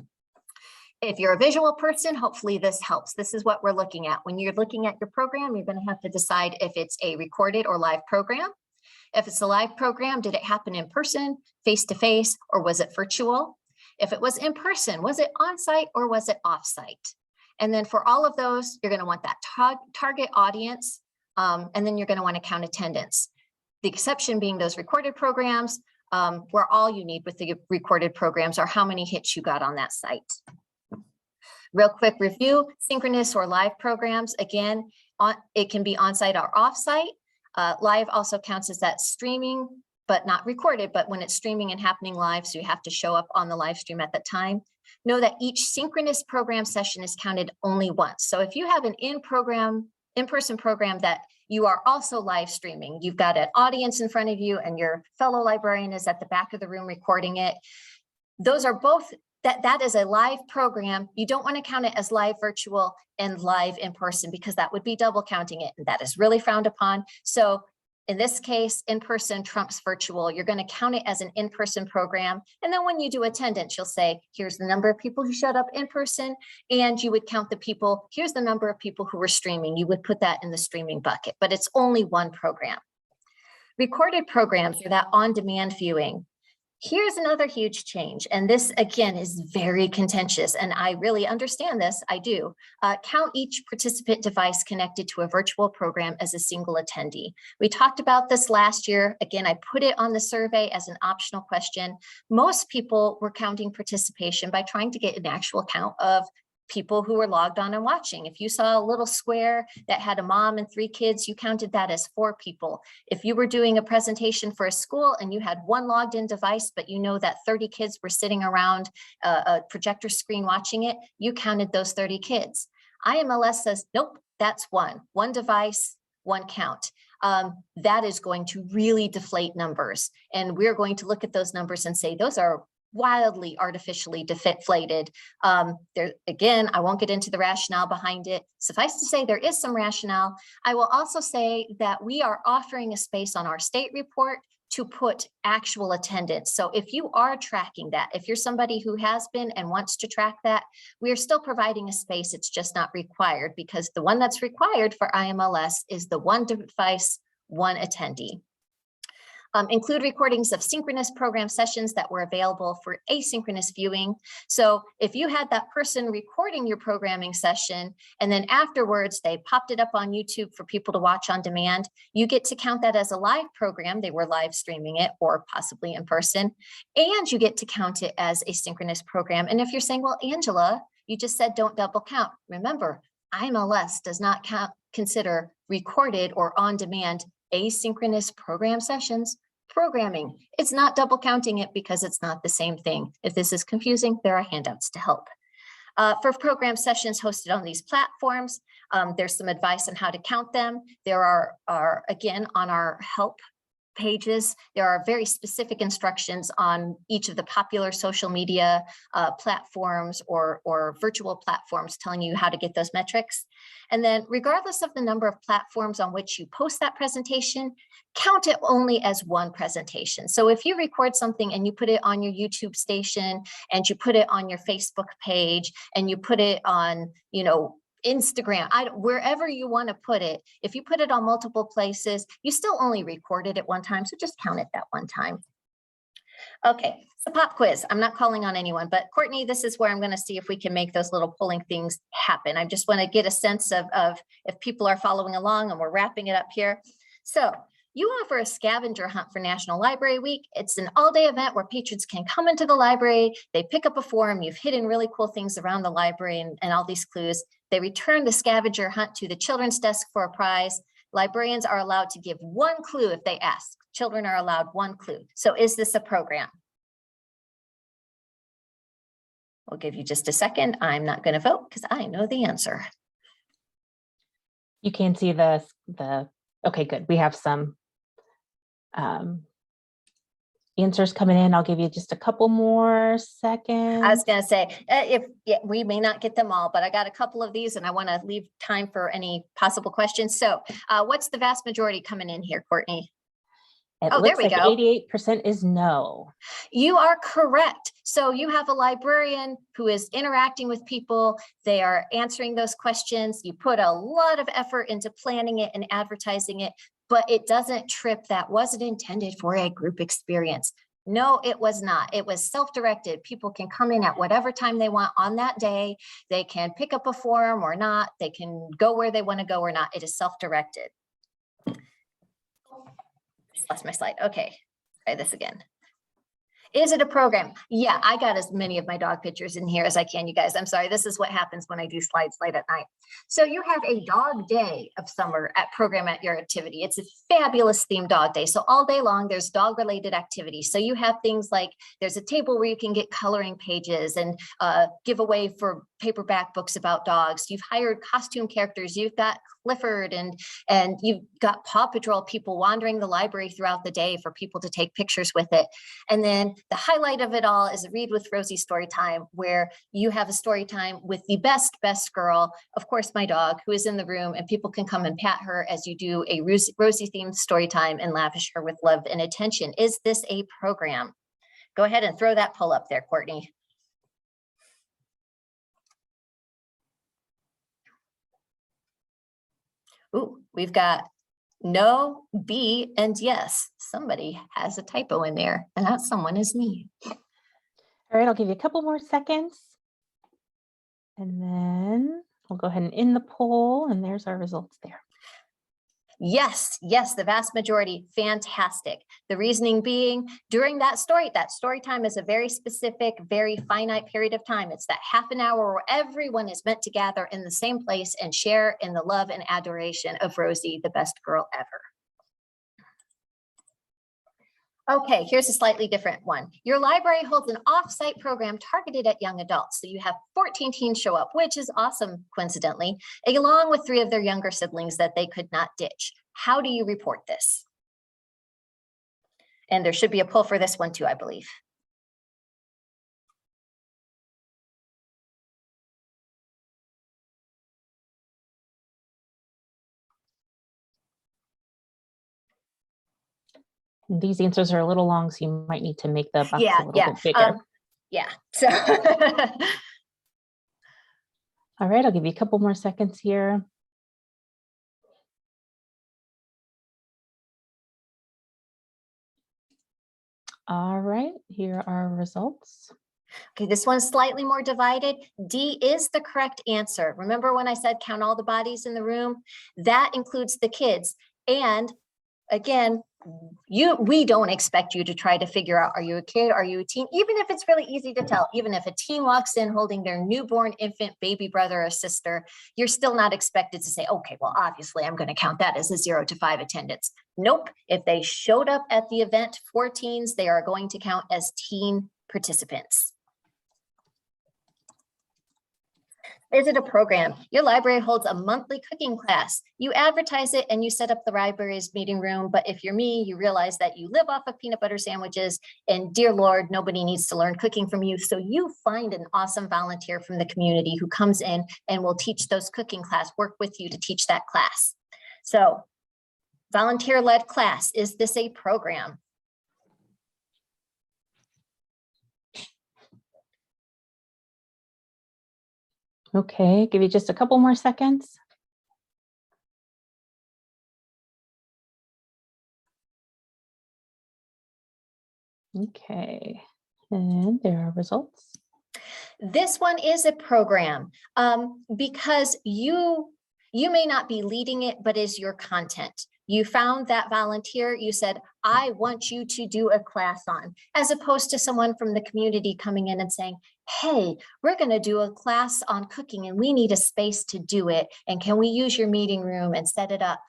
If you're a visual person, hopefully this helps. This is what we're looking at. When you're looking at your program, you're going to have to decide if it's a recorded or live program. If it's a live program, did it happen in person, face-to-face, or was it virtual? If it was in person, was it on-site or was it off-site? And then for all of those, you're going to want that target audience, and then you're going to want to count attendance. The exception being those recorded programs, where all you need with the recorded programs are how many hits you got on that site. Real quick review, synchronous or live programs, again, it can be on-site or off-site. Live also counts as that streaming but not recorded, but when it's streaming and happening live, so you have to show up on the live stream at that time, know that each synchronous program session is counted only once. So if you have an in-person program that you are also live streaming, you've got an audience in front of you and your fellow librarian is at the back of the room recording it. Those are both, that is a live program. You don't want to count it as live virtual and live in person because that would be double counting it, and that is really frowned upon. So in this case, in-person trumps virtual. You're going to count it as an in-person program. And then when you do attendance, you'll say, here's the number of people who showed up in person, and you would count the people, here's the number of people who were streaming. You would put that in the streaming bucket, but it's only one program. Recorded programs are that on-demand viewing. Here's another huge change, and this again is very contentious, and I really understand this, I do. Count each participant device connected to a virtual program as a single attendee. We talked about this last year. Again, I put it on the survey as an optional question. Most people were counting participation by trying to get an actual count of people who were logged on and watching. If you saw a little square that had a mom and 3 kids, you counted that as 4 people. If you were doing a presentation for a school and you had 1 logged in device, but you know that 30 kids were sitting around a projector screen watching it, you counted those 30 kids. IMLS says, nope, that's 1 device, 1 count. That is going to really deflate numbers. And we're going to look at those numbers and say, those are wildly artificially deflated. There again, I won't get into the rationale behind it. Suffice to say, there is some rationale. I will also say that we are offering a space on our state report to put actual attendance. So if you are tracking that, if you're somebody who has been and wants to track that, we are still providing a space. It's just not required, because the one that's required for IMLS is the 1 device, 1 attendee. Include recordings of synchronous program sessions that were available for asynchronous viewing. So if you had that person recording your programming session and then afterwards they popped it up on YouTube for people to watch on demand, you get to count that as a live program. They were live streaming it or possibly in person, and you get to count it as a synchronous program. And if you're saying, well, Angela, you just said don't double count. Remember, IMLS does not consider recorded or on demand asynchronous program sessions programming. It's not double counting it because it's not the same thing. If this is confusing, there are handouts to help. For program sessions hosted on these platforms, there's some advice on how to count them. There are again, on our help pages, there are very specific instructions on each of the popular social media platforms or virtual platforms telling you how to get those metrics. And then regardless of the number of platforms on which you post that presentation, count it only as 1 presentation. So if you record something and you put it on your YouTube station and you put it on your Facebook page and you put it on, Instagram, wherever you want to put it, if you put it on multiple places, you still only recorded it 1 time. So just count it that 1 time. Okay, it's a pop quiz. I'm not calling on anyone, but Courtney, this is where I'm going to see if we can make those little polling things happen. I just want to get a sense of if people are following along, and we're wrapping it up here. So you offer a scavenger hunt for National Library Week. It's an all-day event where patrons can come into the library. They pick up a form. You've hidden really cool things around the library and all these clues. They return the scavenger hunt to the children's desk for a prize. Librarians are allowed to give 1 clue if they ask. Children are allowed 1 clue. So is this a program? We'll give you just a second. I'm not going to vote because I know the answer. You can see the okay, good. We have some answers coming in. I'll give you just a couple more seconds. I was going to say, we may not get them all, but I got a couple of these and I want to leave time for any possible questions. So what's the vast majority coming in here, Courtney? It looks like 88% is no. You are correct. So you have a librarian who is interacting with people. They are answering those questions. You put a lot of effort into planning it and advertising it, but it doesn't trip. That wasn't intended for a group experience. No, it was not. It was self-directed. People can come in at whatever time they want on that day. They can pick up a form or not. They can go where they want to go or not. It is self-directed. Lost my slide. Okay, try this again. Is it a program? Yeah, I got as many of my dog pictures in here as I can, you guys. I'm sorry. This is what happens when I do slides late at night. So you have a dog day of summer at program at your activity. It's a fabulous themed dog day. So all day long, there's dog related activities. So you have things like there's a table where you can get coloring pages and give away for paperback books about dogs. You've hired costume characters. You've got Clifford and you've got Paw Patrol people wandering the library throughout the day for people to take pictures with it. And then the highlight of it all is a Read with Rosie story time, where you have a story time with the best girl, of course, my dog, who is in the room, and people can come and pat her as you do a Rosie themed story time and lavish her with love and attention. Is this a program? Go ahead and throw that poll up there, Courtney. Ooh, we've got no, B, and yes. Somebody has a typo in there, and that someone is me. All right, I'll give you a couple more seconds. And then we'll go ahead and end the poll, and there's our results there. Yes, the vast majority, fantastic. The reasoning being during that story time is a very specific, very finite period of time. It's that half an hour where everyone is meant to gather in the same place and share in the love and adoration of Rosie, the best girl ever. Okay, here's a slightly different one. Your library holds an off-site program targeted at young adults. So you have 14 teens show up, which is awesome, coincidentally, along with 3 of their younger siblings that they could not ditch. How do you report this? And there should be a poll for this one too, I believe. These answers are a little long, so you might need to make the box a little bit bigger. So all right, I'll give you a couple more seconds here. All right, here are our results. Okay, this one's slightly more divided. D is the correct answer. Remember when I said count all the bodies in the room? That includes the kids. And again, we don't expect you to try to figure out, are you a kid, are you a teen? Even if it's really easy to tell, even if a teen walks in holding their newborn infant baby brother or sister, you're still not expected to say, okay, well, obviously I'm going to count that as a 0 to 5 attendance. Nope. If they showed up at the event for teens, they are going to count as teen participants. Is it a program? Your library holds a monthly cooking class. You advertise it and you set up the library's meeting room. But if you're me, you realize that you live off of peanut butter sandwiches and dear Lord, nobody needs to learn cooking from you. So you find an awesome volunteer from the community who comes in and will teach those cooking class, work with you to teach that class. So volunteer-led class, is this a program? Okay, give you just a couple more seconds. Okay, and there are results. This one is a program because you may not be leading it, but is your content. You found that volunteer, you said, I want you to do a class on, as opposed to someone from the community coming in and saying, hey, we're going to do a class on cooking and we need a space to do it. And can we use your meeting room and set it up?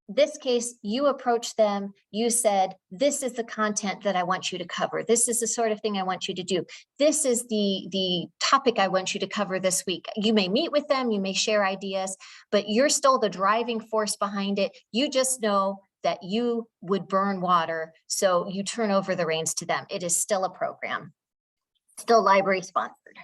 This case, you approached them, you said, this is the content that I want you to cover. This is the sort of thing I want you to do. This is the topic I want you to cover this week. You may meet with them, you may share ideas, but you're still the driving force behind it. You just know that you would burn water, so you turn over the reins to them. It is still a program, still library sponsored.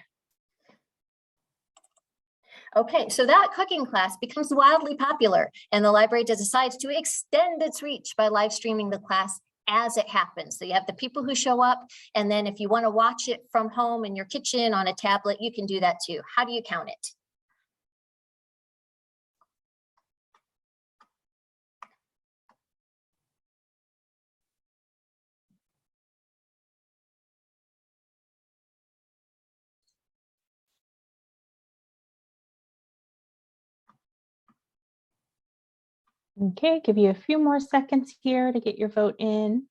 Okay, so that cooking class becomes wildly popular and the library decides to extend its reach by live streaming the class as it happens. So you have the people who show up, and then if you want to watch it from home in your kitchen on a tablet, you can do that too. How do you count it? Okay, give you a few more seconds here to get your vote in.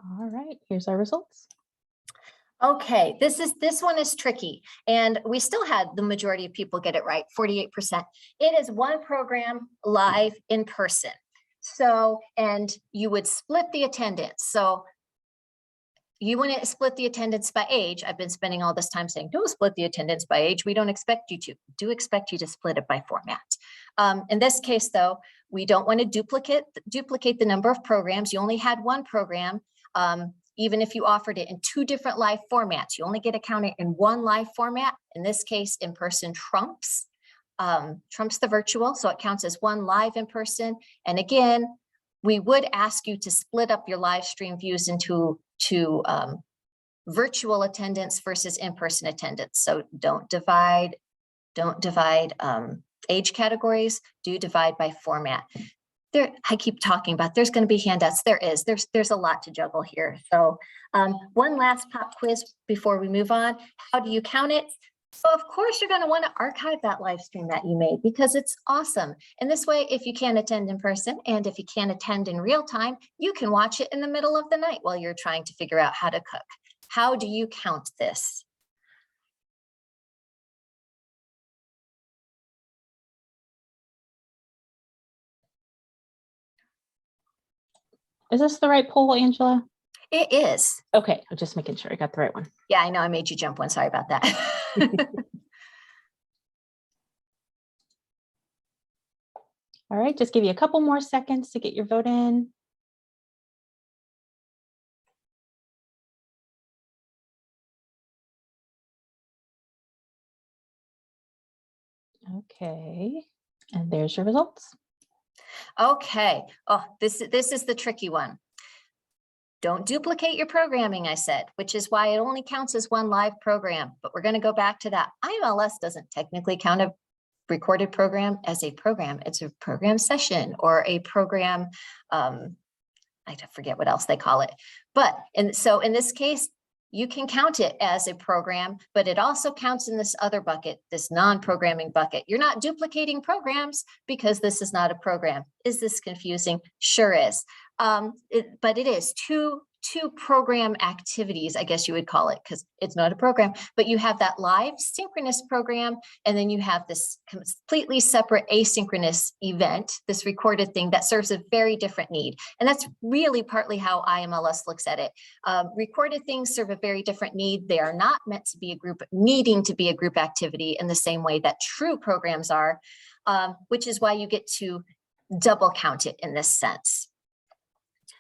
All right, here's our results. Okay, this one is tricky, and we still had the majority of people get it right, 48%. It is one program live in person. So, and you would split the attendance. So you wouldn't split the attendance by age. I've been spending all this time saying, don't split the attendance by age. We don't expect you to. Do expect you to split it by format. In this case, though, we don't want to duplicate the number of programs. You only had one program. Even if you offered it in two different live formats, you only get it counted in one live format. In this case, in-person trumps the virtual, so it counts as one live in person. And again, we would ask you to split up your live stream views into virtual attendance versus in-person attendance. So don't divide age categories, do divide by format. I keep talking about there's going to be handouts. There's a lot to juggle here. So one last pop quiz before we move on. How do you count it? So of course you're going to want to archive that live stream that you made because it's awesome. And this way, if you can't attend in person and if you can't attend in real time, you can watch it in the middle of the night while you're trying to figure out how to cook. How do you count this? Is this the right poll, Angela? It is. Okay, I'm just making sure I got the right one. Yeah, I know I made you jump one. Sorry about that. All right, just give you a couple more seconds to get your vote in. Okay, and there's your results. Okay. Oh, this is the tricky one. Don't duplicate your programming, I said, which is why it only counts as one live program. But we're going to go back to that. IMLS doesn't technically count a recorded program as a program. It's a program session or a program. I forget what else they call it. But so in this case, you can count it as a program, but it also counts in this other bucket, this non-programming bucket. You're not duplicating programs because this is not a program. Is this confusing? Sure is. But it is two program activities, I guess you would call it, because it's not a program, but you have that live synchronous program, and then you have this completely separate asynchronous event, this recorded thing that serves a very different need. And that's really partly how IMLS looks at it. Recorded things serve a very different need. They are not meant to be a group, needing to be a group activity in the same way that true programs are, which is why you get to double count it in this sense.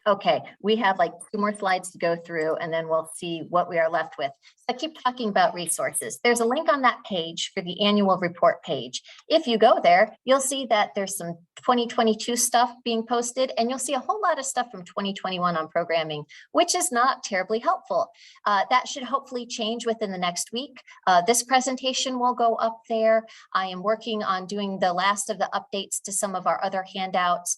Okay, we have like 2 more slides to go through and then we'll see what we are left with. So I keep talking about resources. There's a link on that page for the annual report page. If you go there, you'll see that there's some 2022 stuff being posted and you'll see a whole lot of stuff from 2021 on programming, which is not terribly helpful. That should hopefully change within the next week. This presentation will go up there. I am working on doing the last of the updates to some of our other handouts,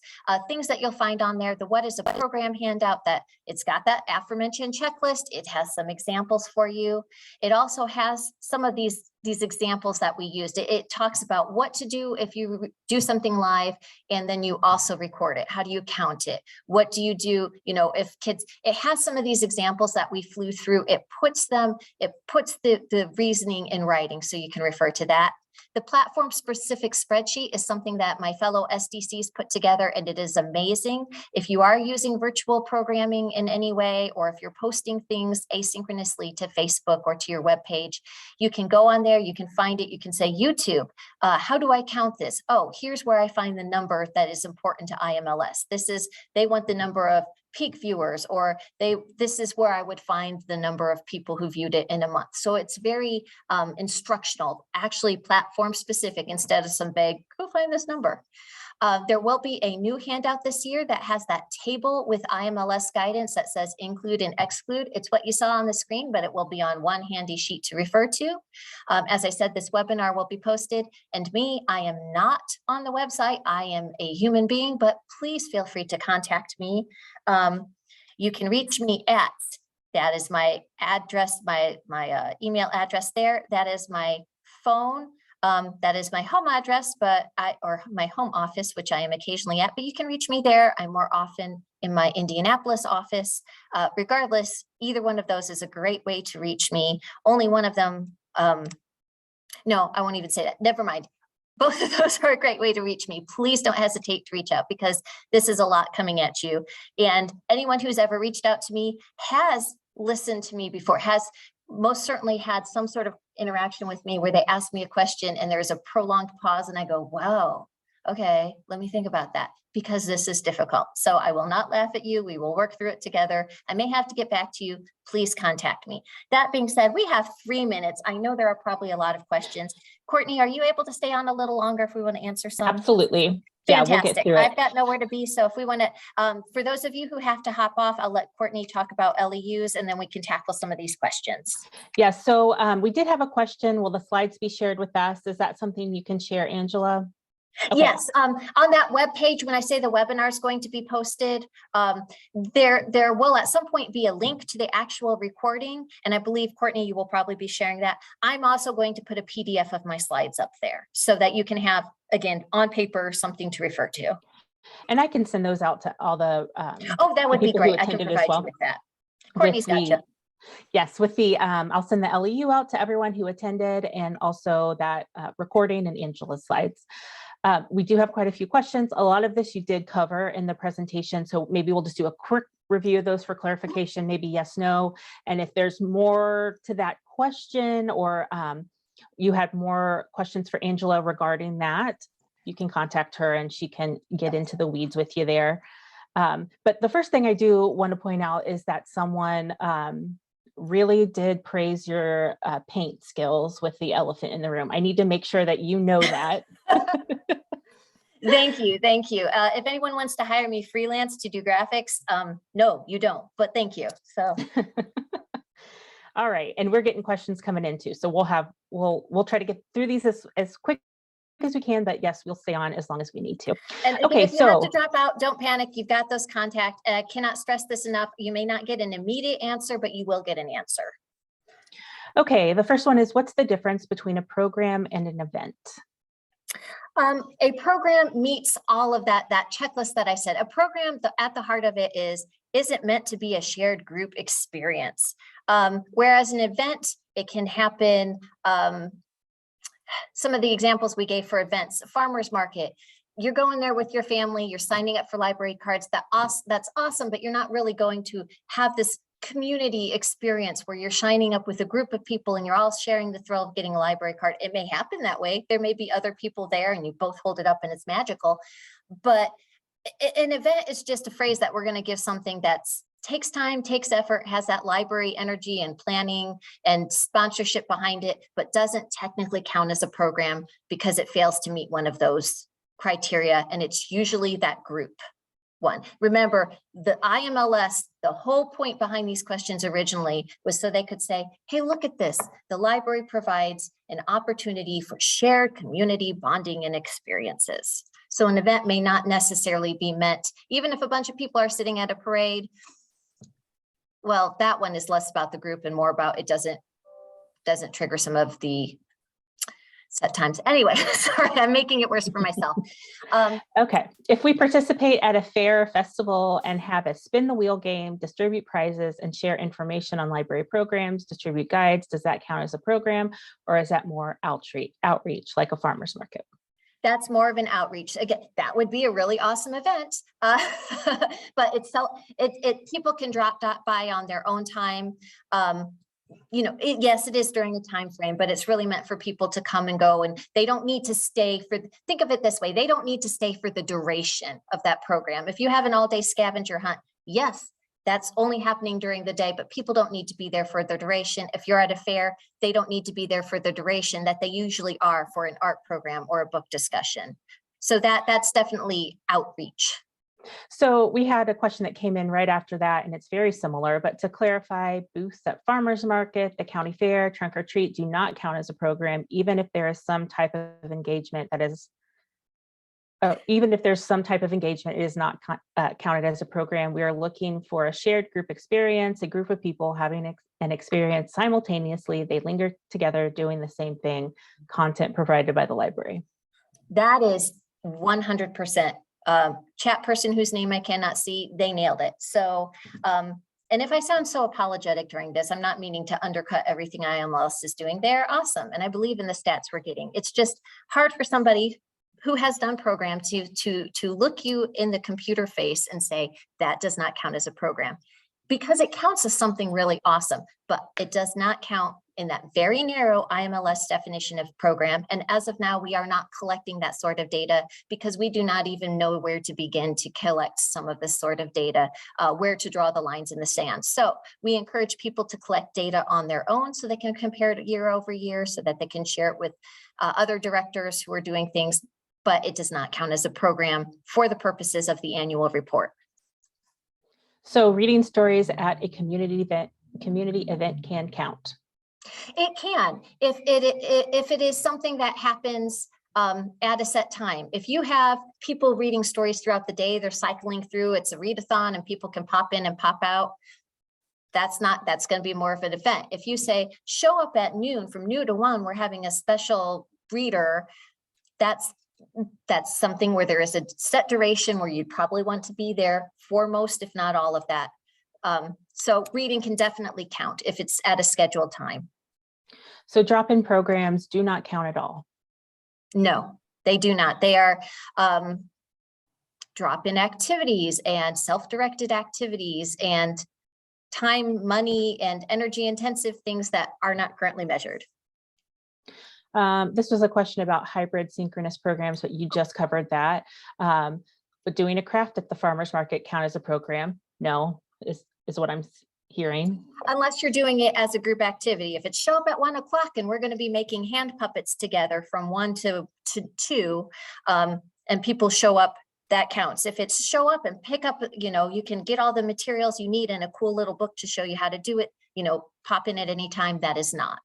things that you'll find on there. The what is a program handout, that it's got that aforementioned checklist. It has some examples for you. It also has some of these examples that we used. It talks about what to do if you do something live and then you also record it. How do you count it? What do you do? You know, if kids, it has some of these examples that we flew through. It puts the reasoning in writing so you can refer to that. The platform specific spreadsheet is something that my fellow SDCs put together, and it is amazing. If you are using virtual programming in any way, or if you're posting things asynchronously to Facebook or to your webpage, you can go on there, you can find it, you can say, YouTube, how do I count this? Oh, here's where I find the number that is important to IMLS. They want the number of peak viewers, or this is where I would find the number of people who viewed it in a month. So it's very instructional, actually platform specific, instead of some vague, go find this number. There will be a new handout this year that has that table with IMLS guidance that says include and exclude. It's what you saw on the screen, but it will be on one handy sheet to refer to. As I said, this webinar will be posted, and I am not on the website. I am a human being, but please feel free to contact me. You can reach me at, that is my address, my email address there. That is my phone. That is my home address, or my home office, which I am occasionally at, but you can reach me there. I'm more often in my Indianapolis office. Regardless, either one of those is a great way to reach me. Only one of them, no, I won't even say that. Never mind. Both of those are a great way to reach me. Please don't hesitate to reach out, because this is a lot coming at you. And anyone who's ever reached out to me has listened to me before, has most certainly had some sort of interaction with me where they ask me a question and there's a prolonged pause and I go, wow, okay, let me think about that, because this is difficult. So I will not laugh at you. We will work through it together. I may have to get back to you. Please contact me. That being said, we have 3 minutes. I know there are probably a lot of questions. Courtney, are you able to stay on a little longer if we want to answer some? Absolutely. Yeah, we'll get Fantastic. through it. I've got nowhere to be. So if we want to, for those of you who have to hop off, I'll let Courtney talk about LEUs and then we can tackle some of these questions. Yeah, so we did have a question. Will the slides be shared with us? Is that something you can share, Angela? Okay. Yes, on that web page, when I say the webinar is going to be posted, there will at some point be a link to the actual recording. And I believe, Courtney, you will probably be sharing that. I'm also going to put a PDF of my slides up there so that you can have, again, on paper, something to refer to. And I can send those out to all the oh, that would be great. I can provide well. you with that. Courtney's gotcha. Yes, with the, I'll send the LEU out to everyone who attended, and also that recording and Angela's slides. We do have quite a few questions. A lot of this you did cover in the presentation, so maybe we'll just do a quick review of those for clarification, maybe yes, no. And if there's more to that question, or you had more questions for Angela regarding that, you can contact her and she can get into the weeds with you there. But the first thing I do want to point out is that someone really did praise your paint skills with the elephant in the room. I need to make sure that you know that. Thank you. Thank you. If anyone wants to hire me freelance to do graphics, no, you don't, but thank you. So. All right. And we're getting questions coming in too. So we'll try to get through these as quick as we can, but yes, we'll stay on as long as we need to. And again, if you have to drop out, don't panic. You've got those contact. I cannot stress this enough. You may not get an immediate answer, but you will get an answer. Okay. The first one is, what's the difference between a program and an event? A program meets all of that checklist that I said. A program, at the heart of it is it meant to be a shared group experience? Whereas an event, it can happen. Some of the examples we gave for events, farmers market, you're going there with your family, you're signing up for library cards. That's awesome, but you're not really going to have this community experience where you're shining up with a group of people and you're all sharing the thrill of getting a library card. It may happen that way. There may be other people there and you both hold it up and it's magical. But an event is just a phrase that we're going to give something that's takes time, takes effort, has that library energy and planning and sponsorship behind it, but doesn't technically count as a program because it fails to meet one of those criteria. And it's usually that group one. Remember, the IMLS, the whole point behind these questions originally was so they could say, hey, look at this. The library provides an opportunity for shared community bonding and experiences. So an event may not necessarily be meant, even if a bunch of people are sitting at a parade. Well, that one is less about the group and more about it doesn't trigger some of the set times. Anyway, sorry, I'm making it worse for myself. Okay, if we participate at a fair or festival and have a spin the wheel game, distribute prizes and share information on library programs, distribute guides, does that count as a program, or is that more outreach like a farmer's market? That's more of an outreach. Again, that would be a really awesome event, but people can drop by on their own time. Yes, it is during a time frame, but it's really meant for people to come and go, and they don't need to stay think of it this way, they don't need to stay for the duration of that program. If you have an all-day scavenger hunt, yes, that's only happening during the day, but people don't need to be there for the duration. If you're at a fair, they don't need to be there for the duration that they usually are for an art program or a book discussion. So that's definitely outreach. So we had a question that came in right after that, and it's very similar, but to clarify, booths at farmers market, the county fair, trunk or treat do not count as a program, even if there is some type of engagement that is even if there's some type of engagement, it is not counted as a program. We are looking for a shared group experience, a group of people having and experience simultaneously. They linger together doing the same thing, content provided by the library. That is 100%. Chat person whose name I cannot see, they nailed it. So, and if I sound so apologetic during this, I'm not meaning to undercut everything IMLS is doing. They're awesome, and I believe in the stats we're getting. It's just hard for somebody who has done program to look you in the computer face and say that does not count as a program, because it counts as something really awesome, but it does not count in that very narrow IMLS definition of program. And as of now, we are not collecting that sort of data because we do not even know where to begin to collect some of this sort of data, where to draw the lines in the sand. So we encourage people to collect data on their own so they can compare it year over year, so that they can share it with other directors who are doing things, but it does not count as a program for the purposes of the annual report. So reading stories at a community event can count. It can, if it is something that happens at a set time. If you have people reading stories throughout the day, they're cycling through, it's a readathon and people can pop in and pop out, that's going to be more of an event. If you say, show up at noon, from noon to 1, we're having a special reader, that's something where there is a set duration where you'd probably want to be there for most, if not all of that. So reading can definitely count if it's at a scheduled time. So drop-in programs do not count at all. No, they do not. They are drop-in activities and self-directed activities and time, money, and energy intensive things that are not currently measured. This was a question about hybrid synchronous programs, but you just covered that. But doing a craft at the farmer's market count as a program? No, is what I'm hearing. Unless you're doing it as a group activity. If it's show up at 1 o'clock and we're going to be making hand puppets together from 1 to 2, and people show up, that counts. If it's show up and pick up, you can get all the materials you need in a cool little book to show you how to do it, pop in at any time, that is not.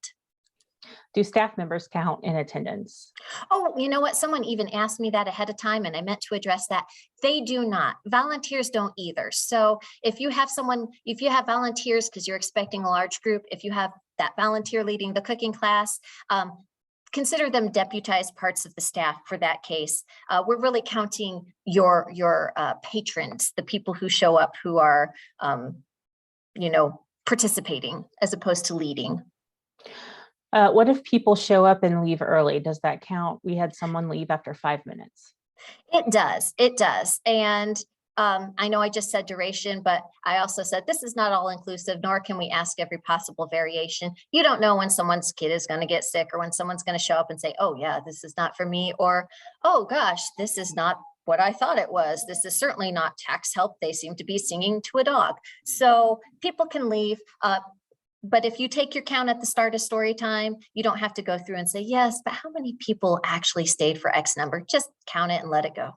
Do staff members count in attendance? Oh, you know what? Someone even asked me that ahead of time, and I meant to address that. They do not. Volunteers don't either. So if you have volunteers, because you're expecting a large group, if you have that volunteer leading the cooking class, consider them deputized parts of the staff for that case. We're really counting your patrons, the people who show up, who are, participating as opposed to leading. What if people show up and leave early? Does that count? We had someone leave after 5 minutes. It does. And I know I just said duration, but I also said this is not all inclusive, nor can we ask every possible variation. You don't know when someone's kid is going to get sick, or when someone's going to show up and say, oh yeah, this is not for me, or, oh gosh, this is not what I thought it was. This is certainly not tax help. They seem to be singing to a dog. So people can leave. But if you take your count at the start of story time, you don't have to go through and say, yes, but how many people actually stayed for X number? Just count it and let it go.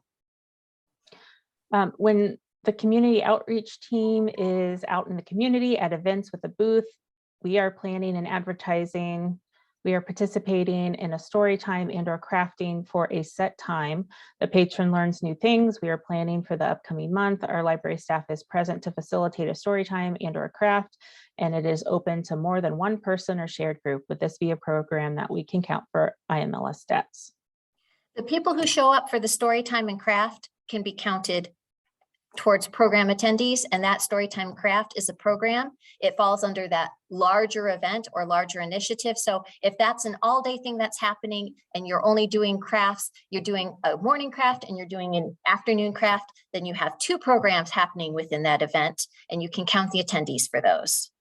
When the community outreach team is out in the community at events with a booth, we are planning and advertising. We are participating in a story time and or crafting for a set time. The patron learns new things. We are planning for the upcoming month. Our library staff is present to facilitate a story time and or craft, and it is open to more than one person or shared group. Would this be a program that we can count for IMLS stats? The people who show up for the story time and craft can be counted towards program attendees, and that Storytime Craft is a program. It falls under that larger event or larger initiative. So if that's an all-day thing that's happening and you're only doing crafts, you're doing a morning craft and you're doing an afternoon craft, then you have 2 programs happening within that event, and you can count the attendees for those.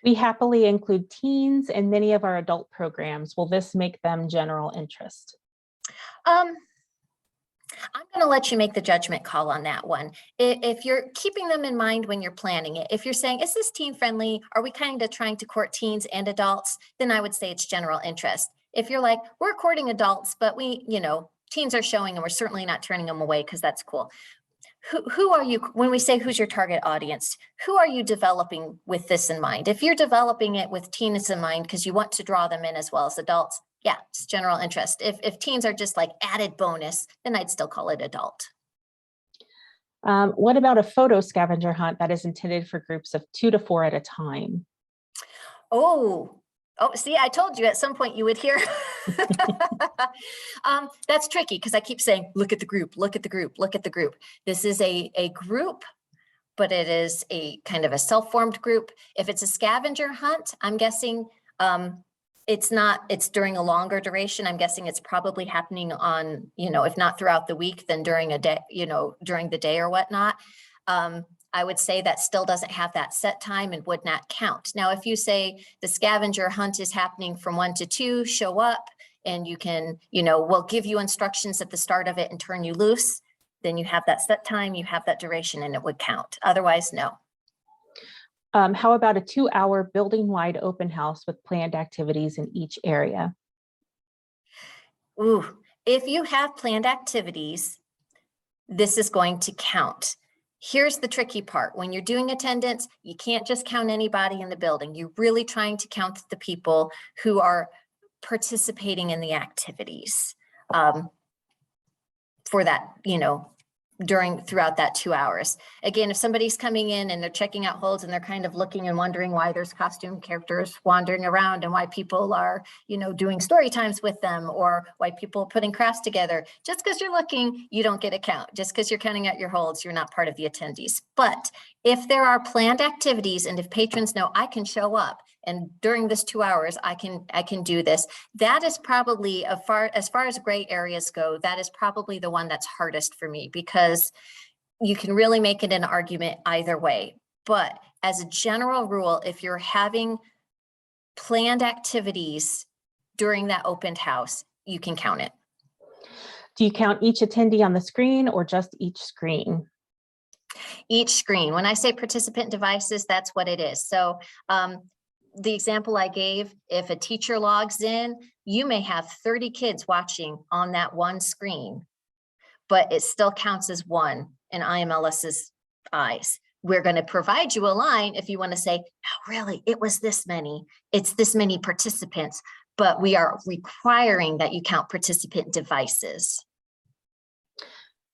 We happily include teens in many of our adult programs. Will this make them general interest? I'm going to let you make the judgment call on that one. If you're keeping them in mind when you're planning it, if you're saying, is this teen friendly? Are we kind of trying to court teens and adults? Then I would say it's general interest. If you're like, we're courting adults, but teens are showing and we're certainly not turning them away because that's cool. Who are you, when we say who's your target audience, who are you developing with this in mind? If you're developing it with teens in mind because you want to draw them in as well as adults, yeah, it's general interest. If teens are just like added bonus, then I'd still call it adult. What about a photo scavenger hunt that is intended for groups of 2 to 4 at a time? Oh, see, I told you at some point you would hear. That's tricky because I keep saying, look at the group, look at the group, look at the group. This is a group, but it is a kind of a self-formed group. If it's a scavenger hunt, I'm guessing it's during a longer duration. I'm guessing it's probably happening on, if not throughout the week, then during a day, during the day or whatnot. I would say that still doesn't have that set time and would not count. Now, if you say the scavenger hunt is happening from 1 to 2, show up and you can, we'll give you instructions at the start of it and turn you loose, then you have that set time, you have that duration, and it would count. Otherwise, no. How about a 2-hour building-wide open house with planned activities in each area? Ooh, if you have planned activities, this is going to count. Here's the tricky part. When you're doing attendance, you can't just count anybody in the building. You're really trying to count the people who are participating in the activities for that, throughout that 2 hours. Again, if somebody's coming in and they're checking out holds and they're kind of looking and wondering why there's costume characters wandering around and why people are, doing story times with them, or why people are putting crafts together, just because you're looking, you don't get a count. Just because you're counting out your holds, you're not part of the attendees. But if there are planned activities and if patrons know I can show up and during this 2 hours, I can do this, that is probably as far as gray areas go, that is probably the one that's hardest for me, because you can really make it an argument either way. But as a general rule, if you're having planned activities during that opened house, you can count it. Do you count each attendee on the screen or just each screen? Each screen. When I say participant devices, that's what it is. So the example I gave, if a teacher logs in, you may have 30 kids watching on that one screen, but it still counts as one in IMLS's eyes. We're going to provide you a line if you want to say, no, really, it was this many, it's this many participants, but we are requiring that you count participant devices.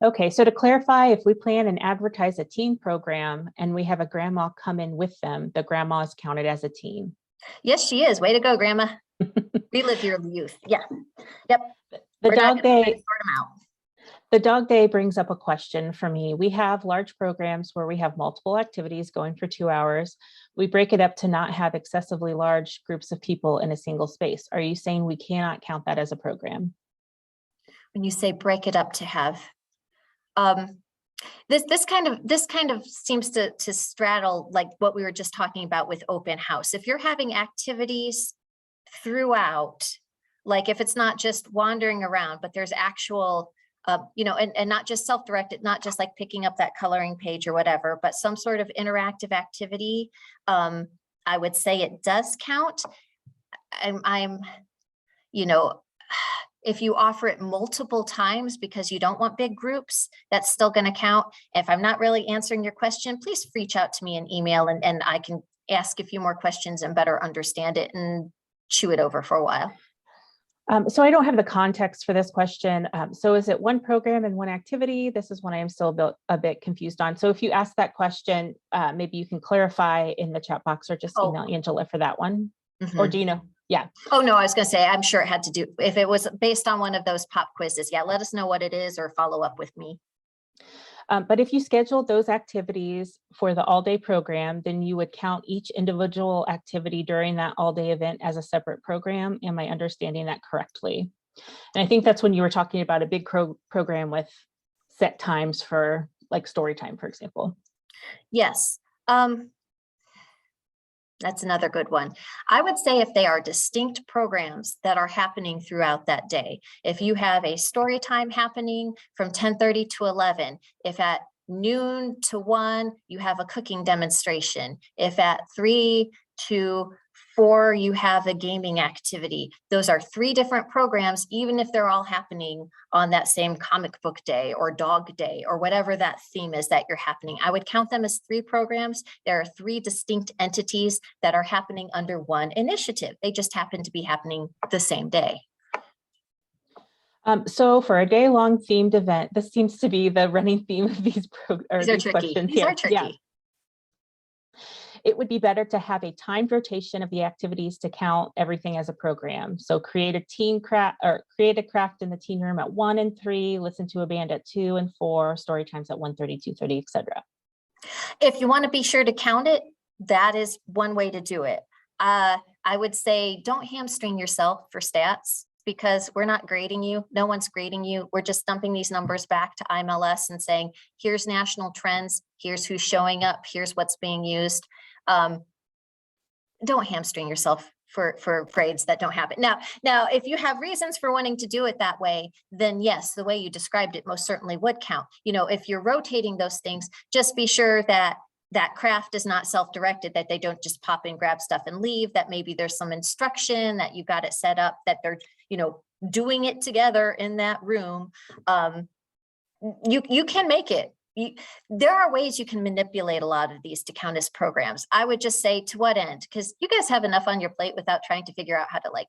Okay, so to clarify, if we plan and advertise a team program and we have a grandma come in with them, the grandma is counted as a team. Yes, she is. Way to go, Grandma. Relive your youth. Yeah. Yep. The dog day brings up a question for me. We have large programs where we have multiple activities going for 2 hours. We break it up to not have excessively large groups of people in a single space. Are you saying we cannot count that as a program? When you say break it up to have, this kind of seems to straddle like what we were just talking about with open house. If you're having activities throughout, like if it's not just wandering around, but there's actual, and not just self-directed, not just like picking up that coloring page or whatever, but some sort of interactive activity, I would say it does count. If you offer it multiple times because you don't want big groups, that's still going to count. If I'm not really answering your question, please reach out to me in email and I can ask a few more questions and better understand it and chew it over for a while. So I don't have the context for this question. So is it one program and one activity? This is one I am still a bit confused on. So if you ask that question, maybe you can clarify in the chat box or just email Angela for that one. Mm-hmm. Or do you know? Yeah. Oh, no, I was going to say, I'm sure it had to do, if it was based on one of those pop quizzes, yeah, let us know what it is or follow up with me. But if you scheduled those activities for the all-day program, then you would count each individual activity during that all-day event as a separate program. Am I understanding that correctly? And I think that's when you were talking about a big program with set times for like story time, for example. Yes. That's another good one. I would say if they are distinct programs that are happening throughout that day, if you have a story time happening from 10:30 to 11, if at noon to 1, you have a cooking demonstration, if at 3 to 4, you have a gaming activity, those are 3 different programs, even if they're all happening on that same comic book day or dog day or whatever that theme is that you're happening. I would count them as 3 programs. There are 3 distinct entities that are happening under one initiative. They just happen to be happening the same day. So for a day-long themed event, this seems to be the running theme of these questions. These are tricky. Yeah. It would be better to have a timed rotation of the activities to count everything as a program. So create a team craft or create a craft in the teen room at 1 and 3, listen to a band at 2 and 4, story times at 1:30, 2:30, etc. If you want to be sure to count it, that is one way to do it. I would say don't hamstring yourself for stats because we're not grading you. No one's grading you. We're just dumping these numbers back to IMLS and saying, here's national trends. Here's who's showing up. Here's what's being used. Don't hamstring yourself for grades that don't happen. Now, if you have reasons for wanting to do it that way, then yes, the way you described it most certainly would count. You know, if you're rotating those things, just be sure that that craft is not self-directed, that they don't just pop in, grab stuff and leave, that maybe there's some instruction, that you've got it set up, that they're, you know, doing it together in that room. You can make it. There are ways you can manipulate a lot of these to count as programs. I would just say, to what end? Because you guys have enough on your plate without trying to figure out how to like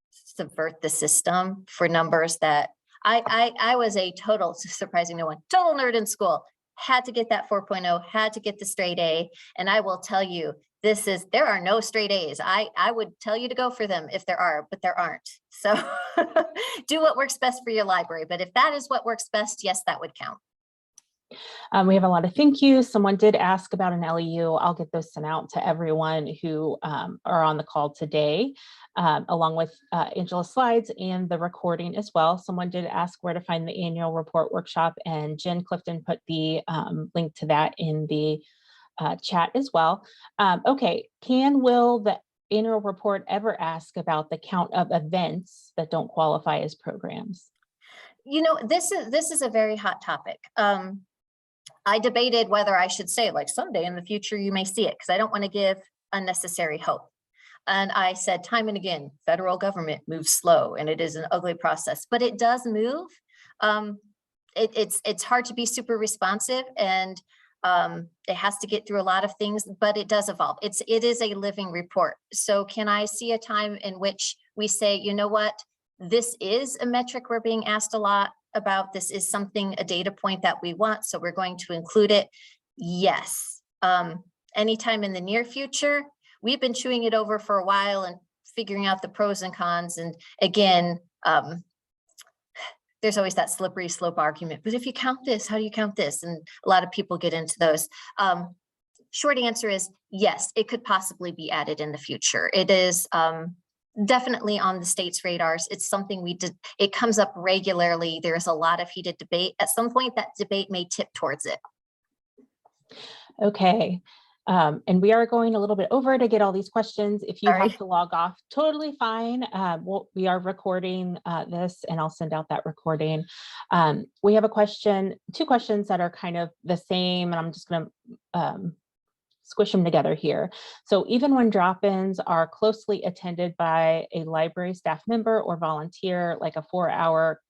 subvert the system for numbers that I was a total, surprising no one, total nerd in school. Had to get that 4.0, had to get the straight A. And I will tell you, there are no straight A's. I would tell you to go for them if there are, but there aren't. So do what works best for your library. But if that is what works best, yes, that would count. We have a lot of thank yous. Someone did ask about an LEU. I'll get those sent out to everyone who are on the call today, along with Angela's slides and the recording as well. Someone did ask where to find the annual report workshop, and Jen Clifton put the link to that in the chat as well. Okay, will the annual report ever ask about the count of events that don't qualify as programs? You know, this is a very hot topic. I debated whether I should say, like, someday in the future you may see it, because I don't want to give unnecessary hope. And I said time and again, federal government moves slow and it is an ugly process, but it does move. It's hard to be super responsive, and it has to get through a lot of things, but it does evolve. It is a living report. So can I see a time in which we say, you know what, this is a metric we're being asked a lot about, this is something, a data point that we want, so we're going to include it? Yes. Anytime in the near future. We've been chewing it over for a while and figuring out the pros and cons. And again, there's always that slippery slope argument, but if you count this, how do you count this? And a lot of people get into those. Short answer is yes, it could possibly be added in the future. It is definitely on the state's radars. It's something it comes up regularly. There's a lot of heated debate. At some point, that debate may tip towards it. Okay. And we are going a little bit over to get all these questions. If you have to log off, totally fine. We are recording this, and I'll send out that recording. We have two questions that are kind of the same, and I'm just going to squish them together here. So even when drop-ins are closely attended by a library staff member or volunteer, like a 4-hour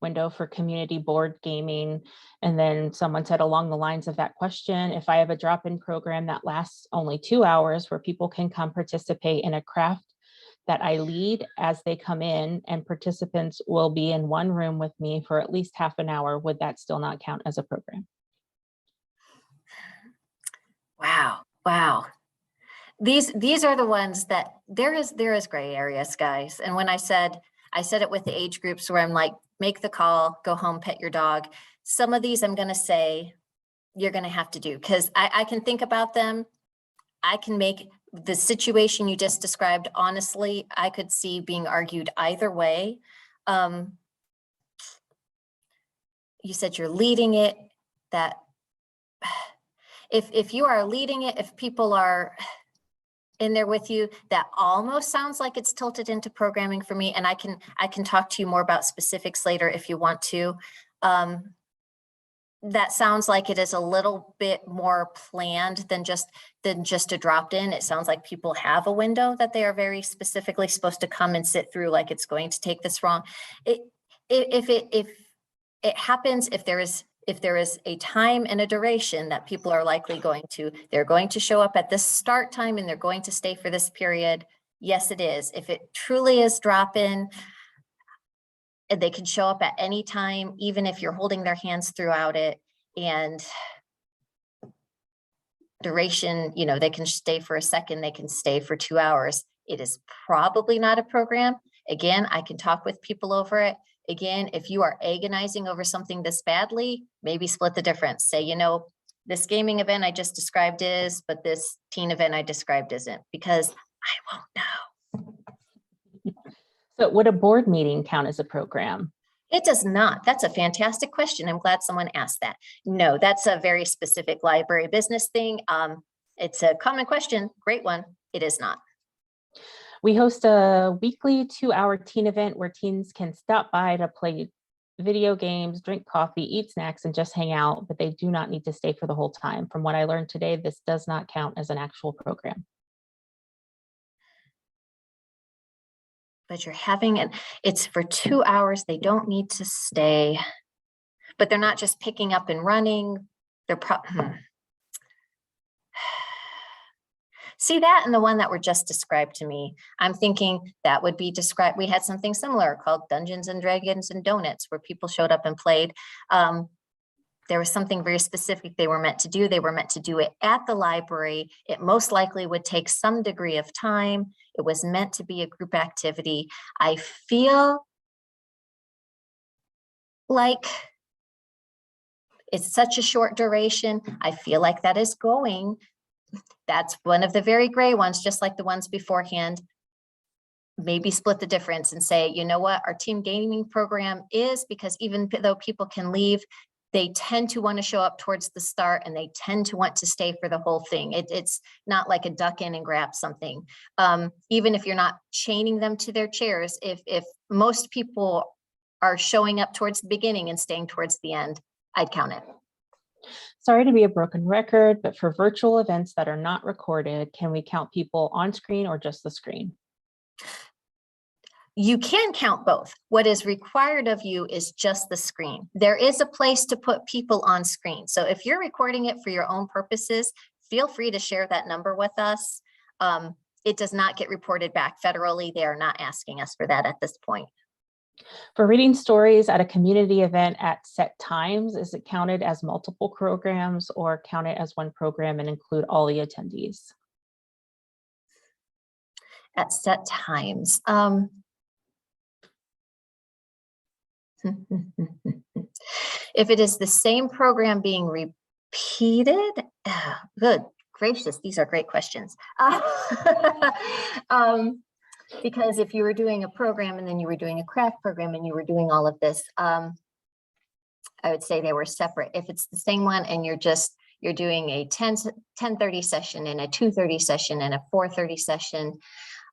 window for community board gaming. And then someone said along the lines of that question, if I have a drop-in program that lasts only 2 hours where people can come participate in a craft that I lead as they come in, and participants will be in one room with me for at least half an hour, would that still not count as a program? Wow. These are the ones that there is gray areas, guys. And when I said it with the age groups where I'm like, make the call, go home, pet your dog. Some of these I'm going to say you're going to have to do, because I can think about them. I can make the situation you just described. Honestly, I could see being argued either way. You said you're leading it, that if you are leading it, if people are in there with you, that almost sounds like it's tilted into programming for me. And I can talk to you more about specifics later if you want to. That sounds like it is a little bit more planned than just a dropped in. It sounds like people have a window that they are very specifically supposed to come and sit through, like it's going to take this wrong. If it happens, if there is a time and a duration that people are likely they're going to show up at this start time and they're going to stay for this period. Yes, it is. If it truly is drop in, they can show up at any time, even if you're holding their hands throughout it. And duration, you know, they can stay for a second, they can stay for 2 hours. It is probably not a program. Again, I can talk with people over it. Again, if you are agonizing over something this badly, maybe split the difference. Say, you know, this gaming event I just described is, but this teen event I described isn't, because I won't know. So would a board meeting count as a program? It does not. That's a fantastic question. I'm glad someone asked that. No, that's a very specific library business thing. It's a common question. Great one. It is not. We host a weekly 2-hour teen event where teens can stop by to play video games, drink coffee, eat snacks, and just hang out, but they do not need to stay for the whole time. From what I learned today, this does not count as an actual program. But you're having it, it's for 2 hours. They don't need to stay, but they're not just picking up and running. They're See that in the one that were just described to me. I'm thinking that would be described. We had something similar called Dungeons and Dragons and Donuts, where people showed up and played. There was something very specific they were meant to do. They were meant to do it at the library. It most likely would take some degree of time. It was meant to be a group activity. I feel like it's such a short duration. I feel like that is going. That's one of the very gray ones, just like the ones beforehand. Maybe split the difference and say, you know what, our team gaming program is, because even though people can leave, they tend to want to show up towards the start and they tend to want to stay for the whole thing. It's not like a duck in and grab something. Even if you're not chaining them to their chairs, if most people are showing up towards the beginning and staying towards the end, I'd count it. Sorry to be a broken record, but for virtual events that are not recorded, can we count people on screen or just the screen? You can count both. What is required of you is just the screen. There is a place to put people on screen. So if you're recording it for your own purposes, feel free to share that number with us. It does not get reported back federally. They are not asking us for that at this point. For reading stories at a community event at set times, is it counted as multiple programs or counted as one program and include all the attendees? At set times. If it is the same program being repeated, good gracious, these are great questions. Because if you were doing a program and then you were doing a craft program and you were doing all of this, I would say they were separate. If it's the same one and you're doing a 10:30 session and a 2:30 session and a 4:30 session,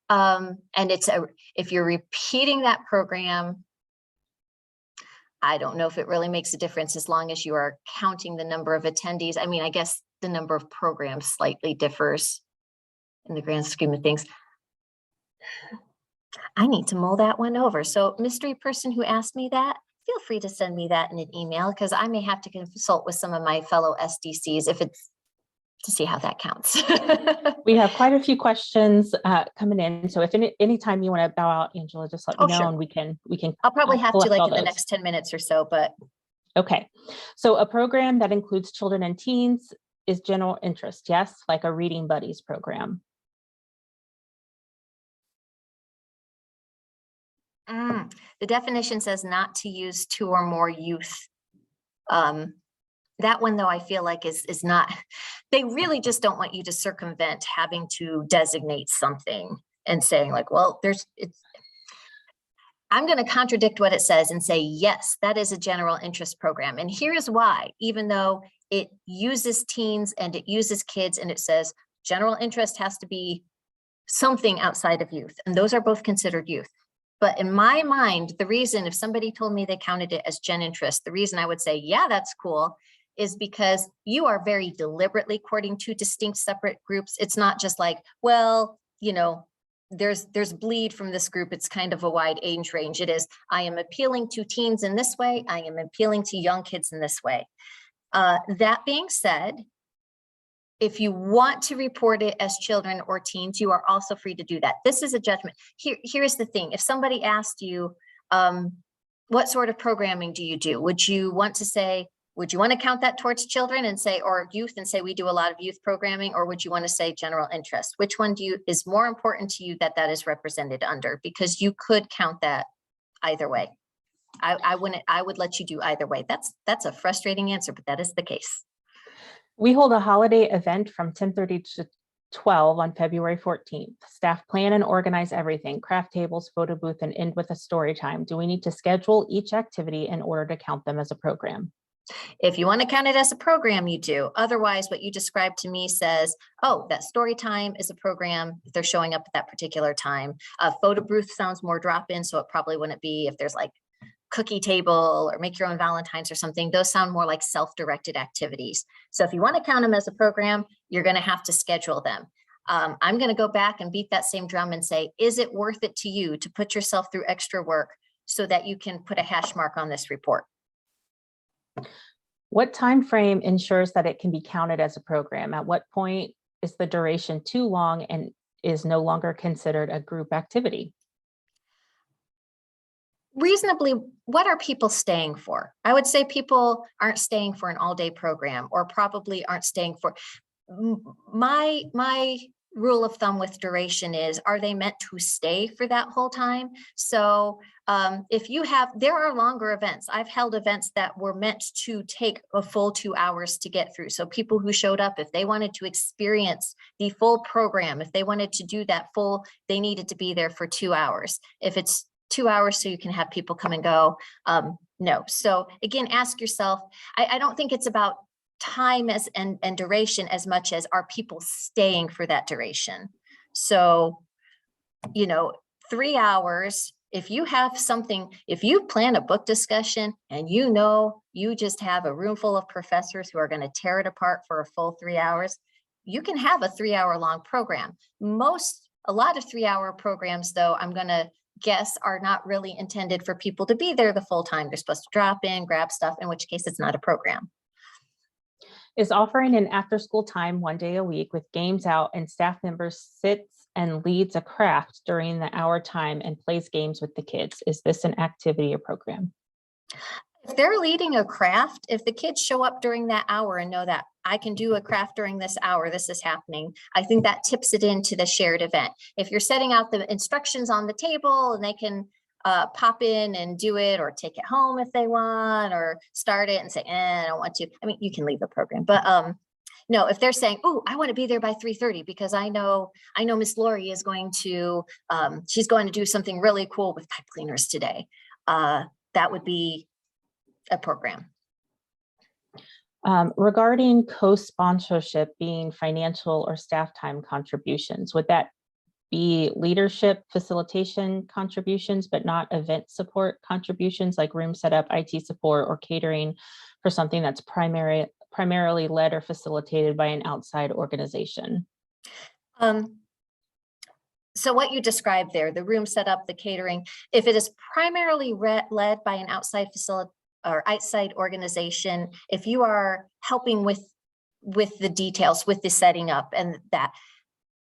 and if you're repeating that program, I don't know if it really makes a difference as long as you are counting the number of attendees. I mean, I guess the number of programs slightly differs in the grand scheme of things. I need to mull that one over. So mystery person who asked me that, feel free to send me that in an email, because I may have to consult with some of my fellow SDCs to see how that counts. We have quite a few questions coming in. So if anytime you want to bow out, Angela, just let me know. Sure. And we can. I'll probably have to like in the those. next 10 minutes or so, but. Okay. So a program that includes children and teens is general interest. Yes. Like a Reading Buddies program. The definition says not to use 2 or more youth. That one, though, I feel like is not, they really just don't want you to circumvent having to designate something and saying like, well, I'm going to contradict what it says and say, yes, that is a general interest program. And here's why, even though it uses teens and it uses kids and it says general interest has to be something outside of youth. And those are both considered youth. But in my mind, the reason, if somebody told me they counted it as gen interest, the reason I would say, yeah, that's cool, is because you are very deliberately courting 2 distinct separate groups. It's not just like, well, you know, there's bleed from this group. It's kind of a wide age range. It is, I am appealing to teens in this way. I am appealing to young kids in this way. That being said, if you want to report it as children or teens, you are also free to do that. This is a judgment. Here's the thing. If somebody asked you, what sort of programming do you do? Would you want to say, Would you want to count that towards children and say, or youth and say we do a lot of youth programming, or would you want to say general interest? Which one is more important to you that is represented under? Because you could count that either way. I would let you do either way. That's a frustrating answer, but that is the case. We hold a holiday event from 10:30 to 12 on February 14th. Staff plan and organize everything, craft tables, photo booth, and end with a story time. Do we need to schedule each activity in order to count them as a program? If you want to count it as a program, you do. Otherwise, what you described to me says, oh, that story time is a program if they're showing up at that particular time. A photo booth sounds more drop-in, so it probably wouldn't be if there's like cookie table or make your own Valentine's or something. Those sound more like self-directed activities. So if you want to count them as a program, you're going to have to schedule them. I'm going to go back and beat that same drum and say, is it worth it to you to put yourself through extra work so that you can put a hash mark on this report? What time frame ensures that it can be counted as a program? At what point is the duration too long and is no longer considered a group activity? Reasonably, what are people staying for? I would say people aren't staying for an all-day program, or probably aren't staying for. My rule of thumb with duration is, are they meant to stay for that whole time? So if you have, there are longer events. I've held events that were meant to take a full 2 hours to get through. So people who showed up, if they wanted to experience the full program, if they wanted to do that full, they needed to be there for 2 hours. If it's 2 hours so you can have people come and go, no. So again, ask yourself, I don't think it's about time and duration as much as are people staying for that duration. So, 3 hours, if you have something, if you plan a book discussion and you just have a room full of professors who are going to tear it apart for a full 3 hours, you can have a 3-hour-long program. A lot of 3-hour programs, though, I'm going to guess are not really intended for people to be there the full time. They're supposed to drop in, grab stuff, in which case it's not a program. Is offering an after-school time 1 day a week with games out and staff members sits and leads a craft during the hour time and plays games with the kids? Is this an activity or program? If they're leading a craft, if the kids show up during that hour and know that I can do a craft during this hour, this is happening, I think that tips it into the shared event. If you're setting out the instructions on the table and they can pop in and do it, or take it home if they want, or start it and say, I don't want to. I mean, you can leave the program, but no, if they're saying, oh, I want to be there by 3:30 because I know Miss Lori is going to, she's going to do something really cool with pipe cleaners today. That would be a program. Regarding co-sponsorship being financial or staff time contributions, would that be leadership facilitation contributions, but not event support contributions like room setup, IT support, or catering for something that's primarily led or facilitated by an outside organization? So what you described there, the room setup, the catering, if it is primarily led by an outside facility or outside organization, if you are helping with the details, with the setting up and that,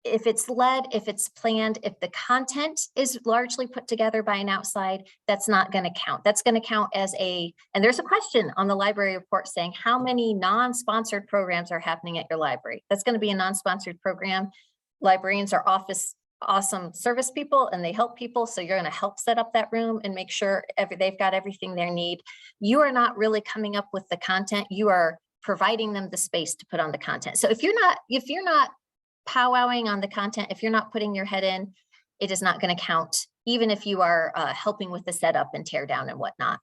if it's led, if it's planned, if the content is largely put together by an outside, that's not going to count. That's going to count as and there's a question on the library report saying how many non-sponsored programs are happening at your library. That's going to be a non-sponsored program. Librarians are awesome service people and they help people. So you're going to help set up that room and make sure they've got everything they need. You are not really coming up with the content. You are providing them the space to put on the content. So if you're not powwowing on the content, if you're not putting your head in, it is not going to count, even if you are helping with the setup and tear down and whatnot.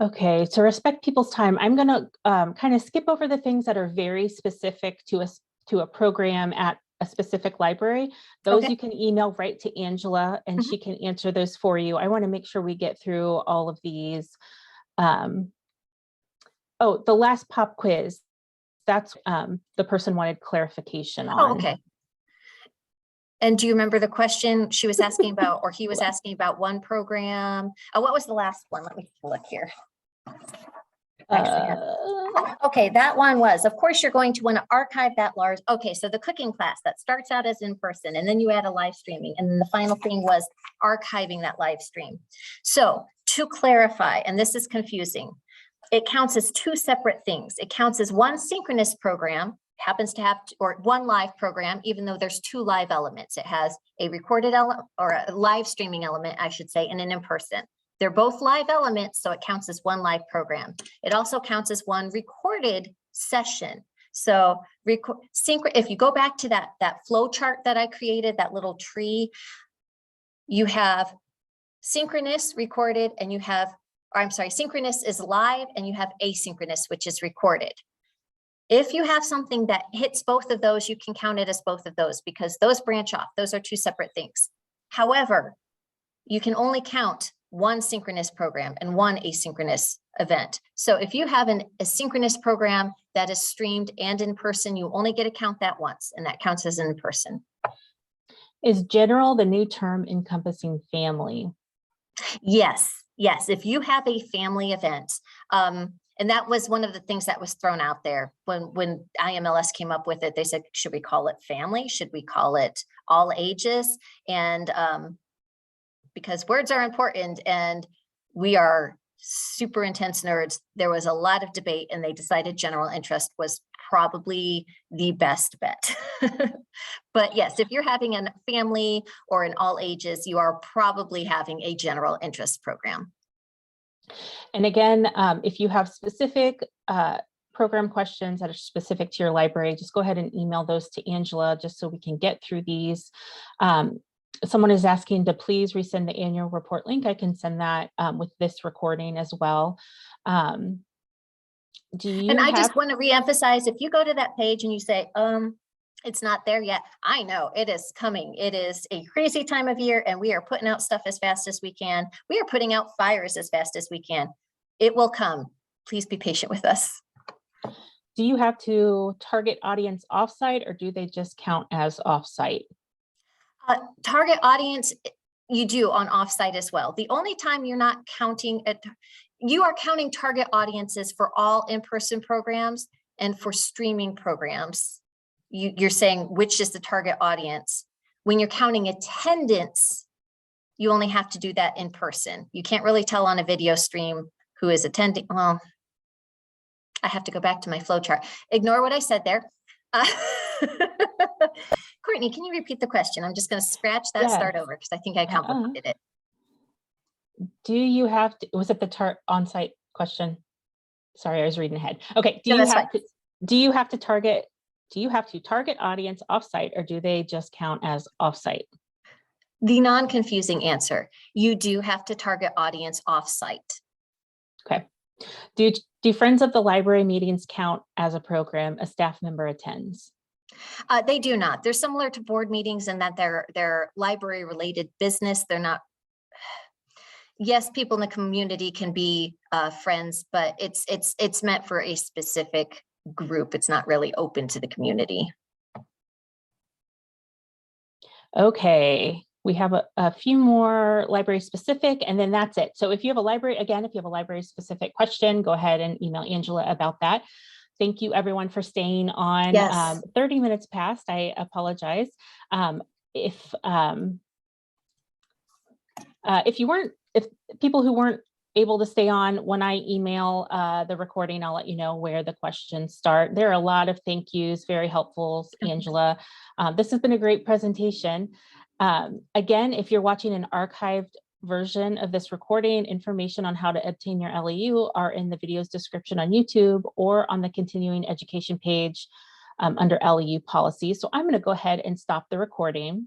Okay, to respect people's time, I'm going to kind of skip over the things that are very specific to a program at a specific library. Those okay. You can email right to Angela and she can answer those for you. I want to make sure we get through all of these. Oh, the last pop quiz. That's the person wanted clarification on. Oh, okay. And do you remember the question she was asking about, or he was asking about one program? Oh, what was the last one? Let me look here. Okay, that one was, of course, you're going to want to archive that large. Okay, so the cooking class that starts out as in person, and then you add a live streaming. And then the final thing was archiving that live stream. So to clarify, and this is confusing, it counts as two separate things. It counts as one synchronous program, happens to have, or one live program, even though there's two live elements. It has a recorded element, or a live streaming element, I should say, and an in-person. They're both live elements, so it counts as one live program. It also counts as one recorded session. So if you go back to that flow chart that I created, that little tree, you have synchronous, recorded, and you have, or I'm sorry, synchronous is live, and you have asynchronous, which is recorded. If you have something that hits both of those, you can count it as both of those, because those branch off. Those are two separate things. However, you can only count one synchronous program and one asynchronous event. So if you have a synchronous program that is streamed and in person, you only get to count that once, and that counts as in person. Is general the new term encompassing family? Yes, yes. If you have a family event, and that was one of the things that was thrown out there when IMLS came up with it. They said, should we call it family? Should we call it all ages? And because words are important, and we are super intense nerds, there was a lot of debate, and they decided general interest was probably the best bet. But yes, if you're having a family or an all ages, you are probably having a general interest program. And again, if you have specific program questions that are specific to your library, just go ahead and email those to Angela, just so we can get through these. Someone is asking to please resend the annual report link. I can send that with this recording as well. And I just want to reemphasize, if you go to that page and you say, it's not there yet, I know it is coming. It is a crazy time of year, and we are putting out stuff as fast as we can. We are putting out fires as fast as we can. It will come. Please be patient with us. Do you have to target audience offsite, or do they just count as offsite? Target audience, you do on offsite as well. The only time you're not counting it, you are counting target audiences for all in-person programs and for streaming programs. You're saying which is the target audience. When you're counting attendance, you only have to do that in person. You can't really tell on a video stream who is attending. Well, I have to go back to my flow chart. Ignore what I said there. Courtney, can you repeat the question? I'm just going to scratch that, start over, because I think I complicated it. Do you have to, was it the on-site question? Sorry, I was reading ahead. Okay, do you have to target audience offsite, or do they just count as offsite? The non-confusing answer, you do have to target audience offsite. Okay. Do Friends of the Library meetings count as a program a staff member attends? They do not. They're similar to board meetings in that they're library related business. They're not. Yes, people in the community can be friends, but it's meant for a specific group. It's not really open to the community. Okay, we have a few more library specific, and then that's it. So if you have a library, again, if you have a library specific question, go ahead and email Angela about that. Thank you everyone for staying on. Yes. 30 minutes past, I apologize. If people who weren't able to stay on, when I email the recording, I'll let you know where the questions start. There are a lot of thank yous, very helpful, Angela. This has been a great presentation. Again, if you're watching an archived version of this recording, information on how to obtain your LEU are in the video's description on YouTube or on the continuing education page under LEU policy. So I'm going to go ahead and stop the recording.